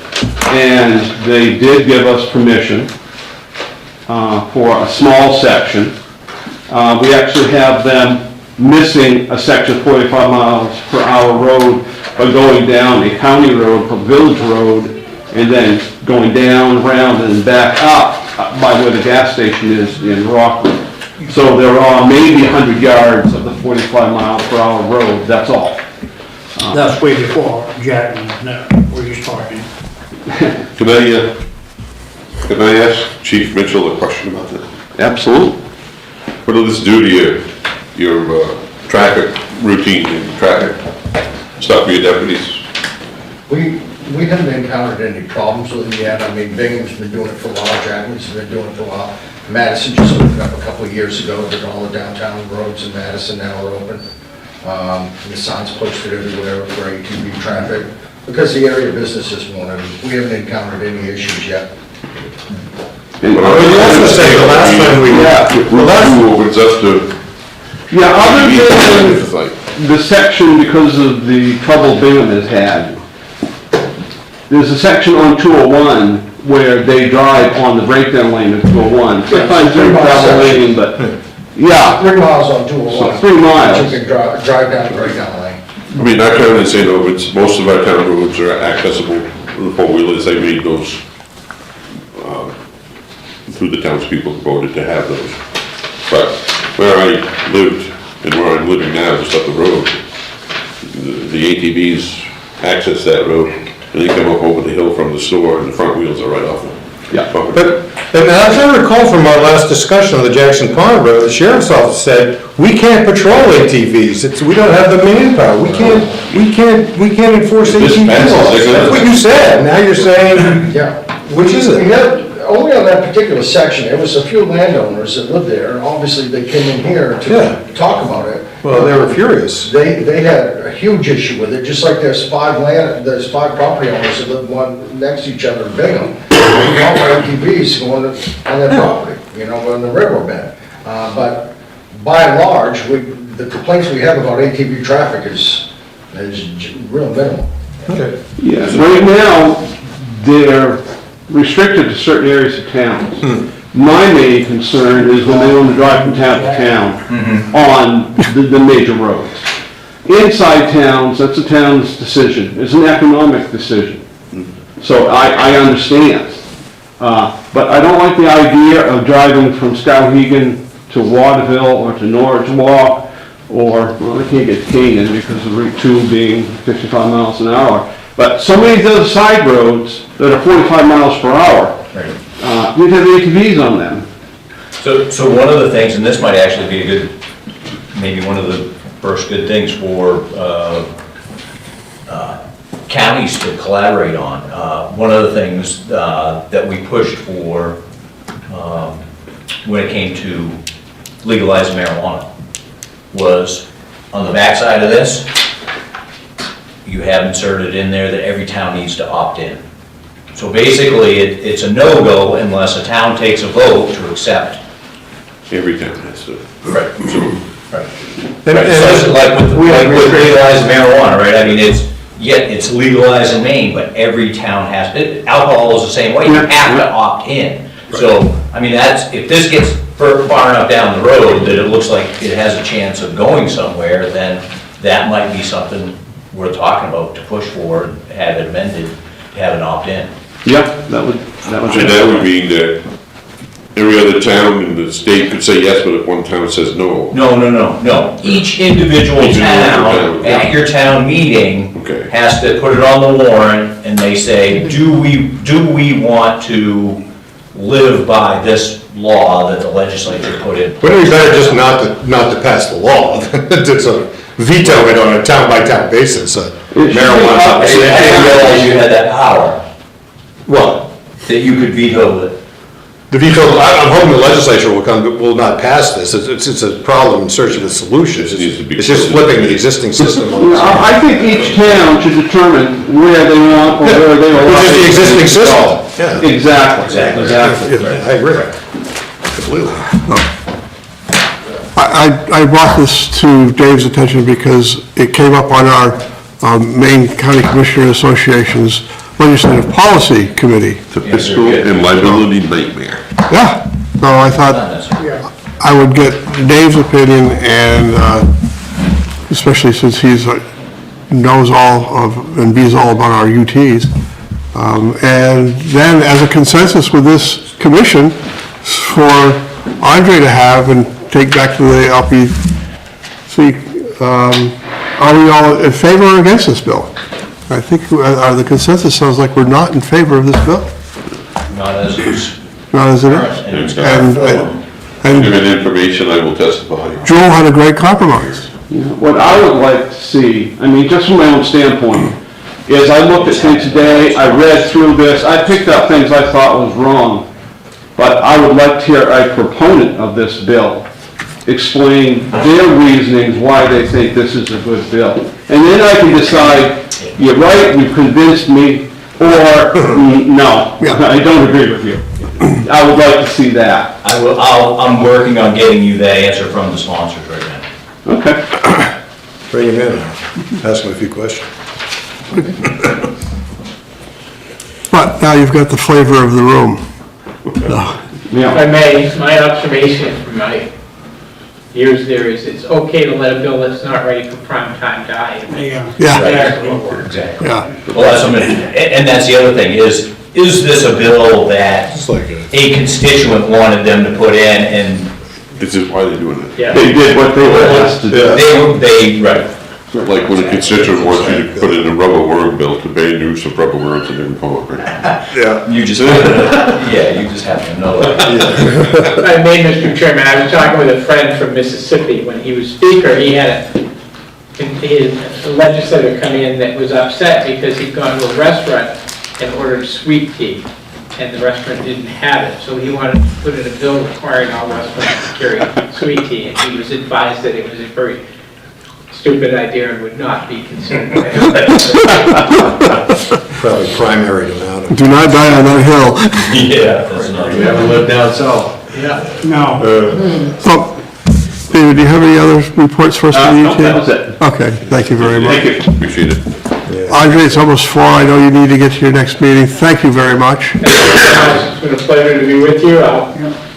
And they did give us permission for a small section. We actually have them missing a section of 45 miles per hour road by going down a county road, a village road, and then going down, around, and back up by where the gas station is in Rockland. So there are maybe 100 yards of the 45 mile per hour road, that's all. That's way before Jack and we're just talking. Can I ask Chief Mitchell a question about that? Absolutely. What will this do to your traffic routine and traffic stuff for your deputies? We haven't encountered any problems with it yet. I mean, Bingham's been doing it for a while, Jackman's been doing it for a while. Madison just opened up a couple of years ago, that all the downtown roads in Madison now are open. The signs posted everywhere for ATV traffic, because the area businesses want it. We haven't encountered any issues yet. And you also say the last time we- Route 2 opens up to. yeah, other than It's like, the section because of the trouble Bingham has had, there's a section on 201 where they drive on the breakdown lane of 201. Sometimes they're travel lane, but, yeah, 3 miles on 201. So 3 miles. You can drive down the breakdown lane. I mean, our town in St. Albans, most of our town roads are accessible, the four-wheelers, they made those, through the townspeople voted to have those. But where I lived and where I'm living now, just up the road, the ATVs access that road, and they come up over the hill from the store, and the front wheels are right off them. Yeah. But as I recall from our last discussion on the Jackson Pond Road, the sheriff's office said, we can't patrol ATVs, we don't have the manpower, we can't enforce ATV laws. That's what you said, now you're saying, Yeah. which is We it? had, only on that particular section, there was a few landowners that lived there, and obviously they came in here Yeah. to talk about it. Well, they were furious. They had a huge issue with it, just like there's 5 property owners that live one next to each other in Bingham. They all have ATVs going on their property, on the railroad bed. But by and large, the complaints we have about ATV traffic is real minimal. Okay. Yeah, right now, they're restricted to certain areas of towns. My main concern is when they want to drive from town to town on the major roads. Inside towns, that's a town's decision, it's an economic decision. So I understand. But I don't like the idea of driving from Skowhegan to Waterville or to Norwich Walk, or, well, they can't get to Canaan because of Route 2 being 55 miles an hour. But some of these other side roads that are 45 miles per hour, you'd have ATVs on them. So one of the things, and this might actually be a good, maybe one of the first good things for counties to collaborate on. One of the things that we pushed for when it came to legalizing marijuana was on the backside of this, you have inserted in there that every town needs to opt in. So basically, it's a no-go unless a town takes a vote to accept. Every town has to. Right. Right. And- So like with legalized marijuana, right? I mean, it's legalized in Maine, but every town has, alcohol is the same way, you have to opt in. So, I mean, if this gets far enough down the road that it looks like it has a chance of going somewhere, then that might be something we're talking about to push for, have it amended, have an opt-in. Yeah, that would. And that would mean that every other town in the state could say yes, but if one town says no. No. Each individual town, at your town meeting, Okay. has to put it on the warrant, and they say, do we want to live by this law that the legislature put in? Wouldn't it be better just not to pass the law, than to sort of veto it on a town-by-town basis, marijuana? I didn't realize you had that power, What? that you could veto it. The veto, I'm hoping the legislature will not pass this, it's a problem in search of a solution. It needs to be- It's just flipping the existing system on its head. I think each town should determine where they want or where they will. Which is the existing system. Yeah. Exactly. I agree. Completely. I brought this to Dave's attention because it came up on our Maine County Commissioner Association's Legislative Policy Committee. It's a fiscal and liability nightmare. Yeah, so I thought I would get Dave's opinion, and especially since he's, knows all of, and he's all about our UTs. And then as a consensus with this commission, for Andre to have and take back to the LPC, are we all in favor or against this bill? I think the consensus sounds like we're not in favor of this bill, Not as it's not as it current, and is. it's And Given information, I will testify. Joel had a great compromise. What I would like to see, I mean, just from my own standpoint, is I looked at things today, I read through this, I picked up things I thought was wrong, but I would like to hear a proponent of this bill explain their reasonings why they think this is a good bill. And then I can decide, you're right, you've convinced me, or no, I don't agree with you. I would like to see that. I'm working on getting you that answer from the sponsors right now. Okay. Bring him in, ask him a few questions. But now you've got the flavor of the room. If Yeah. I may, my observation from my years there is it's okay to let a bill that's not ready for prime time die. Yeah. Yeah, Exactly. yeah. Well, that's what I mean, and that's the other thing, is this a bill that It's like a constituent wanted them to put in, and This is why they're doing it. Yeah. They did what they were asked to do. right. Like when a constituent wants you to put in a rubber worm bill to ban use of rubber worms in every public. Yeah. You just, yeah, you just have to know it. If I may, Mr. Chairman, I was talking with a friend from Mississippi. When he was speaker, he had a legislator come in that was upset because he'd gone to a restaurant and ordered sweet tea, and the restaurant didn't have it. So he wanted to put in a bill requiring all restaurants to carry sweet tea, and he was advised that it was a very stupid idea and would not be considered. Probably primary to Mount. Do not die on that hill. Yeah, that's not. You haven't lived down south. No. So, David, do you have any other reports for us? No, that was it. Okay, thank you very much. Thank you. Appreciate it. Andre, it's almost 4. I know you need to get to your next meeting. Thank you very much. It's been a pleasure to be with you. I'll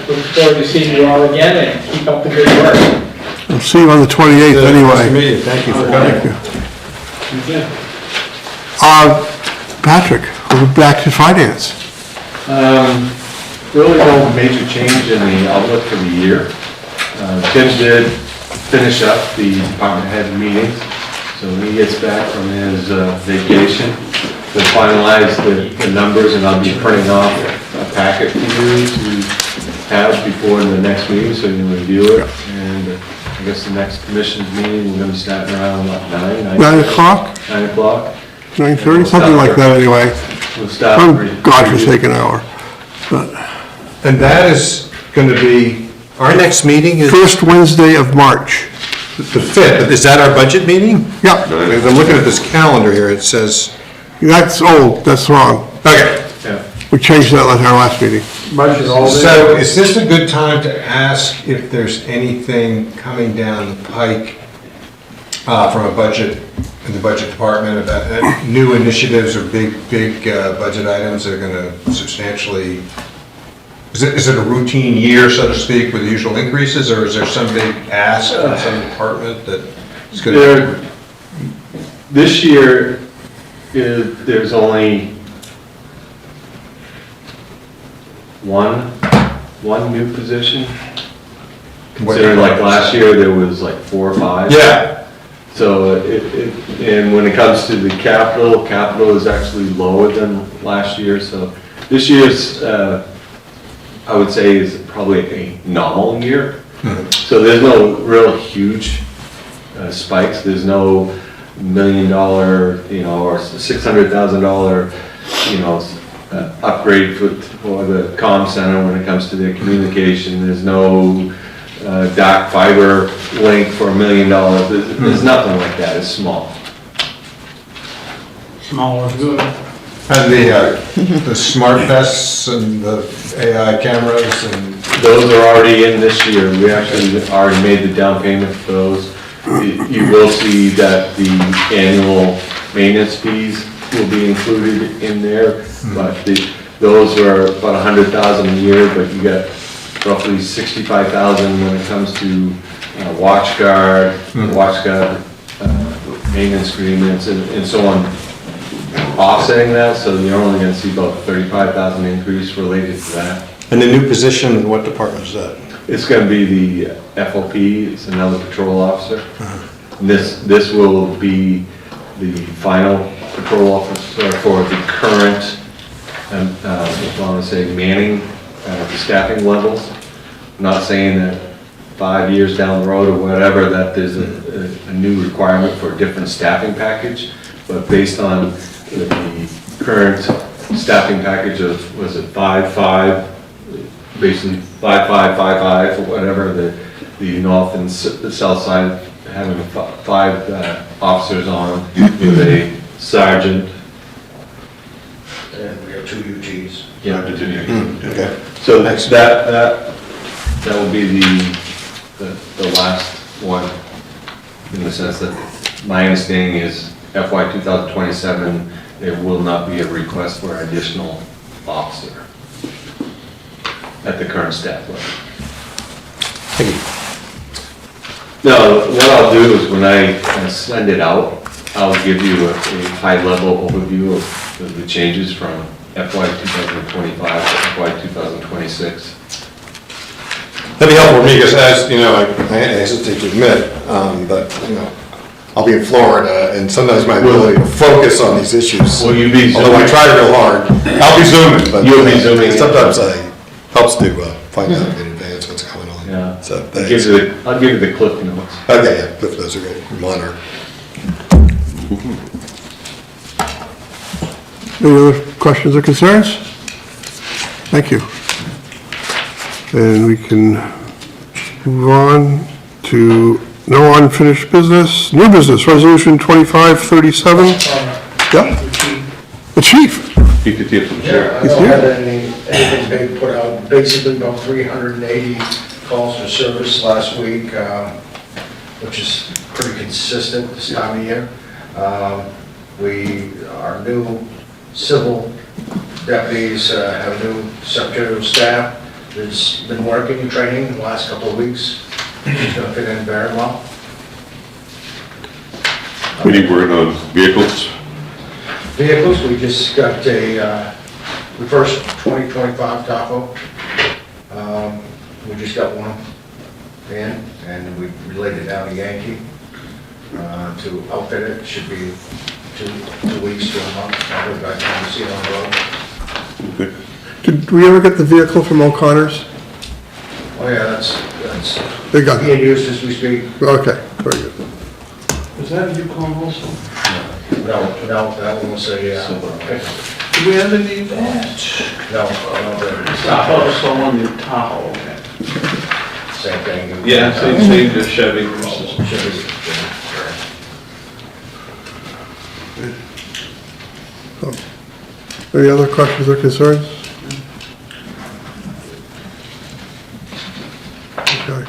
look forward to seeing you all again and keep up the good work. I'll see you on the 28th anyway. Thank you for coming. Patrick, we're back to finance. Really no major change in the outlook for the year. Tim did finish up the department head meetings, so when he gets back from his vacation, to finalize the numbers, and I'll be printing off a packet for you to have before the next meeting, so you can review it. And I guess the next commission's meeting, we're gonna start around, what, 9 o'clock, 9 o'clock? 9:30, something like that anyway. We'll start. Oh, godforsaken hour. And that is going to be, our next meeting is First Wednesday of March. the 5th. Is that our budget meeting? Yeah, Because I'm looking at this calendar here, it says, that's old, that's wrong. okay. Yeah. We changed that at our last meeting. So is this a good time to ask if there's anything coming down the pike from a budget, in the budget department, about new initiatives or big budget items that are going to substantially, is it a routine year, so to speak, with the usual increases, or is there some big ask from some department that is going to? This year, there's only one one new position. Considering like last year, there was like 4 or 5. Yeah. So and when it comes to the capital is actually lower than last year, so this year's, I would say is probably a normal year. So there's no real huge spikes, there's no $1 million, or $600,000, upgrade for the comm center when it comes to their communication. There's no dark fiber link for $1 million. There's nothing like that, it's small. Small is good. And the smart vests and the AI cameras and, Those are already in this year. We actually already made the down payment for those. You will see that the annual maintenance fees will be included in there, but those are about $100,000 a year, but you got roughly $65,000 when it comes to WatchGuard, maintenance agreements, and so on, offsetting that, so you're only gonna see about $35,000 increase related to that. and the new position, what department is that? It's gonna be the FOP, it's another patrol officer. And this will be the final patrol officer for the current, I wanna say Manning, the staffing levels. I'm not saying that 5 years down the road or whatever, that there's a new requirement for a different staffing package, but based on the current staffing package of, was it 5-5, basically 5-5-5-5, or whatever, the north and the south side having 5 officers on with a sergeant. And we have 2 UGs. Yeah. Okay. So that will be the last one, in the sense that my understanding is FY 2027, there will not be a request for additional officer at the current staff level. No, what I'll do is when I send it out, I'll give you a high-level overview of the changes from FY 2025 to FY 2026. That'd be helpful for me, because as, I hesitate to admit, but, I'll be in Florida, and sometimes my ability to focus on these issues, Will you be although I try real hard, I'll be zooming, but. You'll be zooming. Sometimes it helps to find out in advance what's going on. Yeah. So, I'll thanks. give you the clip notes. Okay, yeah, Cliff, those are great, monitor. Any other questions or concerns? Thank you. And we can move on to no unfinished business, new business, resolution 2537. Yeah? The chief. Keep the tips and Yeah, share. I don't have anything big put out, basically about 380 calls for service last week, which is pretty consistent this time of year. Our new civil deputies have new secretarial staff that's been working and training the last couple of weeks. It's going to fit in very well. Any word on vehicles? Vehicles, we just got the first 2025 Tahoe. We just got one in, and we relayed it down to Yankee to outfit it. Should be two weeks to a month. I'll go back and see it on the road. Okay. Did we ever get the vehicle from O'Connor's? Oh yeah, that's They got it. being used as we speak. Okay, very good. Is that a Yukon also? No, that one was a, Do we have any of that? no, Tahoe, so on the Tahoe, okay. same thing. Yeah, same as Chevy versus. Any other questions or concerns? Okay.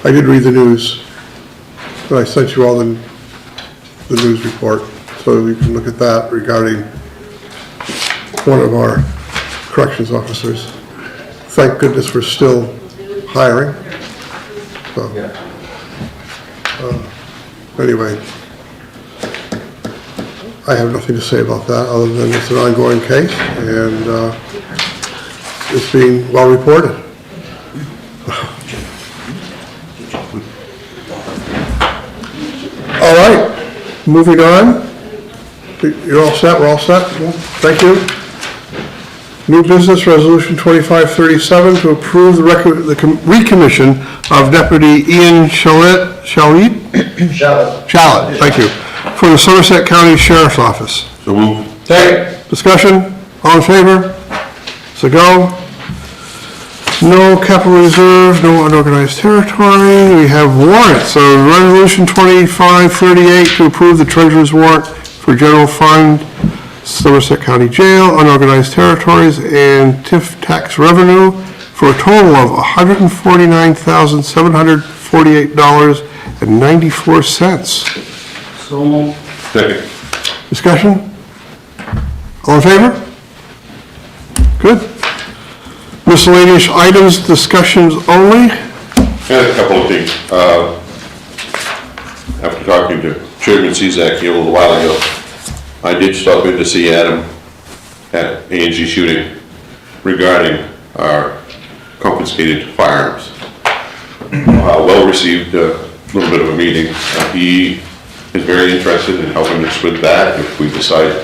I did read the news, and I sent you all the news report, so you can look at that regarding one of our corrections officers. Thank goodness we're still hiring. So, anyway, I have nothing to say about that, other than it's an ongoing case, and it's being well reported. All right, moving on. You're all set, we're all set? Thank you. New business resolution 2537 to approve the recommission of Deputy Ian Shalit, thank you, for the Somerset County Sheriff's Office. So move. Discussion, all in favor? So go. No capital reserve, no unorganized territory. We have warrants. So resolution 2538 to approve the treasurer's warrant for general fund, Somerset County Jail, unorganized territories, and TIF tax revenue for a total of $149,748.94. So moved. Second. Discussion? All in favor? Good. Miscellaneous items, discussions only. And a couple of things. After talking to Chairman Cezak here a little while ago, I did stop in to see Adam at A&G Shooting regarding our confiscated firearms. Well received, a little bit of a meeting. He is very interested in helping us with that if we decide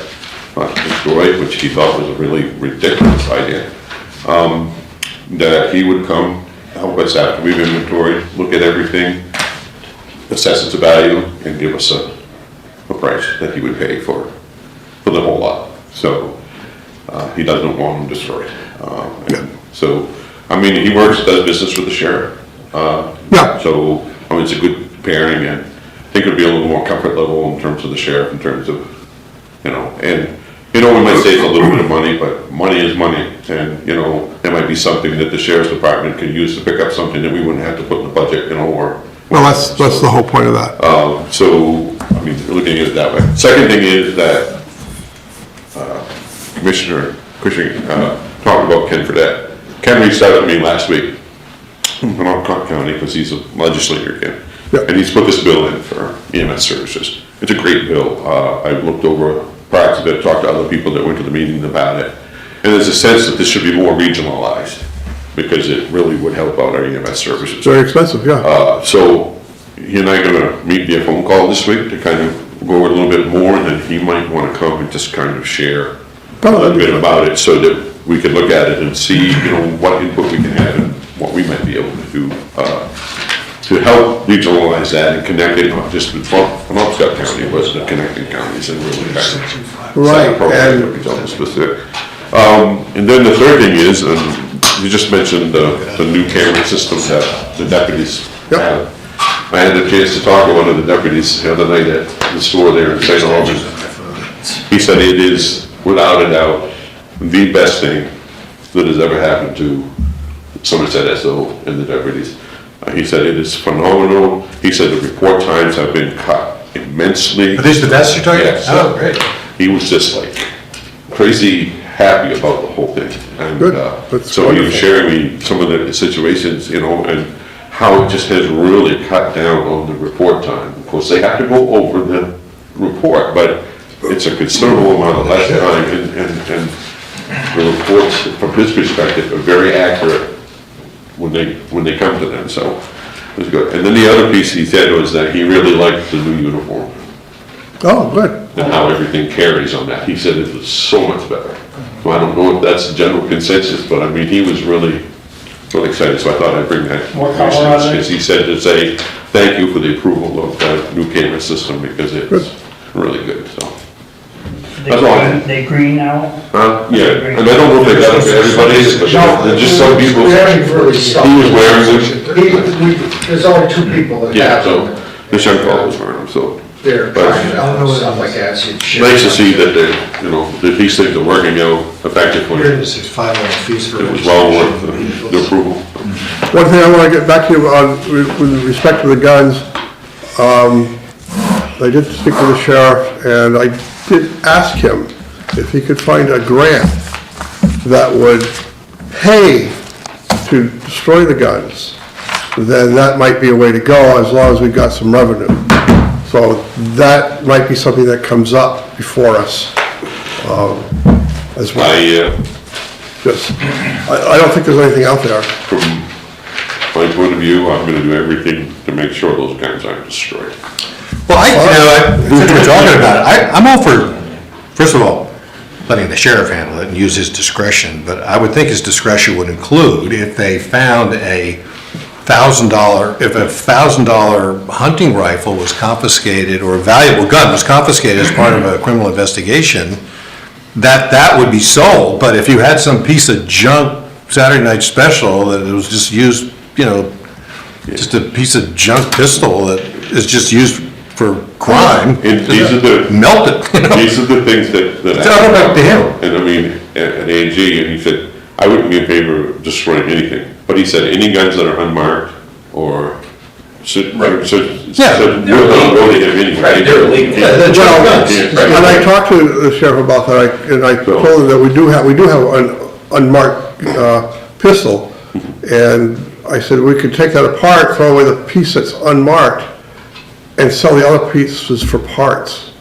not to destroy it, which he thought was a really ridiculous idea. That he would come help us after we've inventoried, look at everything, assess its value, and give us a price that he would pay for the whole lot. So he doesn't want them destroyed. So, I mean, he does business with the sheriff. So, I mean, it's a good pairing, and I think it'd be a little more comfort level in terms of the sheriff, in terms of, we might save a little bit of money, but money is money. And, there might be something that the sheriff's department could use to pick up something that we wouldn't have to put in the budget, or. Well, that's the whole point of that. So, I mean, looking at it that way. Second thing is that Commissioner Cushing talked about Ken Fredette. Ken reached out to me last week from Cook County, because he's a legislator again. Yep. And he's put this bill in for EMS services. It's a great bill. I've looked over parts of it, talked to other people that went to the meeting about it. And there's a sense that this should be more regionalized, because it really would help out our EMS services. It's very expensive, yeah. So he and I are gonna meet via phone call this week to kind of go over a little bit more, and then he might wanna come and just kind of share a little bit about it, so that we can look at it and see, what input we can have and what we might be able to do to help regionalize that and connect it, not just from Upscott County, but the connecting counties, and really kind of Right, and specific. And then the third thing is, you just mentioned the new camera systems that the deputies have. I had a chance to talk to one of the deputies the other night at the store there in St. Albans. He said it is, without a doubt, the best thing that has ever happened to Somerset SO and the deputies. He said it is phenomenal. He said the report times have been cut immensely. Are these the best you're talking Yes. about? Oh, great. He was just like crazy happy about the whole thing. And Good. That's so he was wonderful. sharing me some of the situations, and how it just has really cut down on the report time. Of course, they have to go over the report, but it's a considerable amount of less time, and the reports, from his perspective, are very accurate when they come to them, so it was good. And then the other piece he said was that he really liked the new uniform Oh, good. and how everything carries on that. He said it was so much better. So I don't know if that's the general consensus, but I mean, he was really excited, so I thought I'd bring that. What color are they? Because he said to say, thank you for the approval of the new camera system, because it's really good, so. That's all I had. They green now? Yeah, and I don't know if they got it for everybody, but there's just some people, We he haven't really stopped. was wearing them. There's only two people that Yeah, have so, them. this young fellow was wearing them, so. They're trying out stuff like that. so you ship Nice to them. see that they, that these things are working out effectively. Here it is, there's $5 fees for. It was well worth the approval. One thing I want to get back to you on, with respect to the guns, I did speak to the sheriff, and I did ask him if he could find a grant that would pay to destroy the guns. Then that might be a way to go, as long as we've got some revenue. So that might be something that comes up before us, as well. just, I don't think there's anything out there. From my point of view, I'm gonna do everything to make sure those guns aren't destroyed. Well, since we're talking about it, I'm all for, first of all, letting the sheriff handle it and use his discretion, but I would think his discretion would include if they found if a $1,000 hunting rifle was confiscated or a valuable gun was confiscated as part of a criminal investigation, that would be sold. But if you had some piece of junk Saturday Night Special that was just used, just a piece of junk pistol that is just used for crime, And these are the, melt it. these are the things that. It's all up to him. And I mean, at AG, and he said, I wouldn't be in favor of destroying anything, but he said, any guns that are unmarked or really have any. Right, they're illegal. And I talked to the sheriff about that, and I told him that we do have an unmarked pistol, and I said we could take that apart, throw away the piece that's unmarked, and sell the other pieces for parts.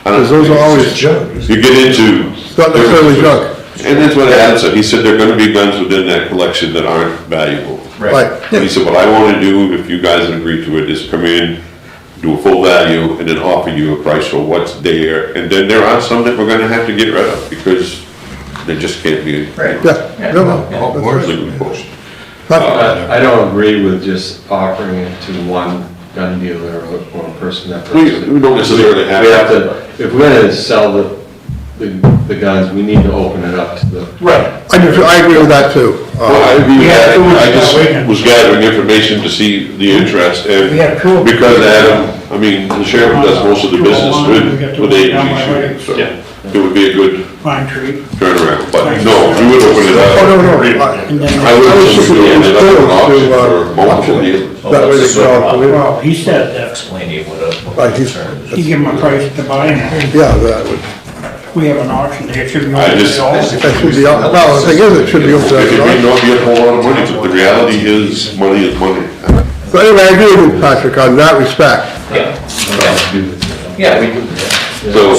Because those are always junk. You get into. It's not necessarily junk. And that's what Adam said, he said there are gonna be guns within that collection that aren't valuable. Right. And he said, what I wanna do, if you guys agree to it, is come in, do a full value, and then offer you a price for what's there. And then there are some that we're gonna have to get rid of, because they just can't be. Right. Yeah, no. legally pushed. I don't agree with just offering it to one gun dealer or person that. We don't necessarily have. We have to, if we're gonna sell the guns, we need to open it up to the. Right. I agree with that too. Well, I agree with that. I just was gathering information to see the interest, and We had two. because Adam, I mean, the sheriff does most of the business with AG shooting, so it would be a good Pine tree. turnaround, but no, we would open it up. Oh, no. And then, I would I was just open it up as an option to, for multiple dealers. That way they can all, well, he said that Explain to you what a Right, he's- concern is. he gave him a price to buy now. yeah, that would, We have an auction, it should be. I just- open to all. that should be, well, the thing is, it should be open to It may everyone. not be a whole lot of money, but the reality is, money is money. So anyway, I agree with you, Patrick, on that respect. Yeah, we do. So-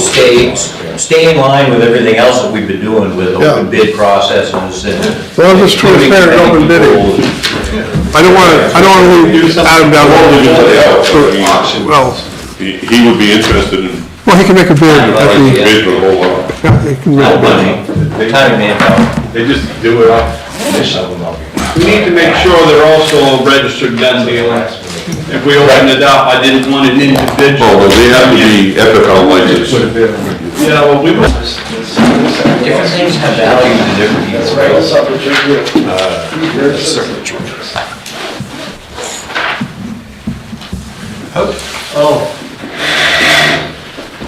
Stay in line with everything else that we've been doing with Yeah. open bid processes and. Well, it's just transparent and open bidding. I don't wanna leave Adam down. Well, He would be interested in he can make a bid at the, bid for the whole lot. yeah, he can make a bid. Time and manpower. They just do it off. We need to make sure they're also a registered gun dealer. If we open it up, I didn't want an individual. Oh, well, they have to be ethical licensed. Yeah, well, we must. Different things have value to different people, right?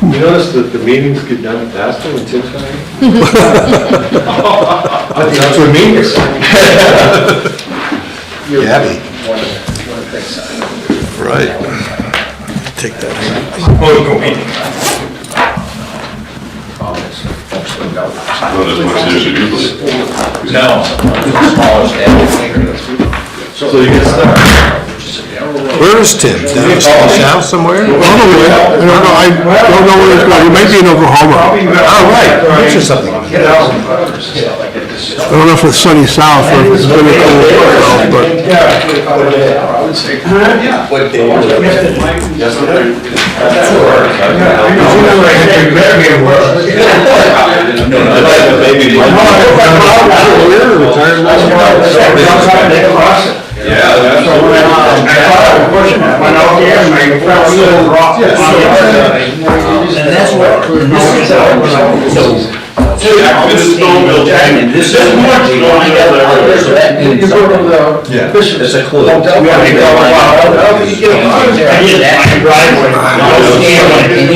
You notice that the meetings get done faster when Tim's on? That's what means. Gabby. Right. Take that. Not as much as you do. No, smaller staff. So you get started. Where is Tim? Down at his house somewhere? I don't know where it's going, he might be in Oklahoma. Oh, right, picture something. I don't know if it's sunny south or if it's really cold south, but. What day was it? No, maybe. Yeah, that's what I thought I was pushing it, went out there and I found a little rock on the other side. And that's what, and this is much Yeah. It's a clue. I did my driveway.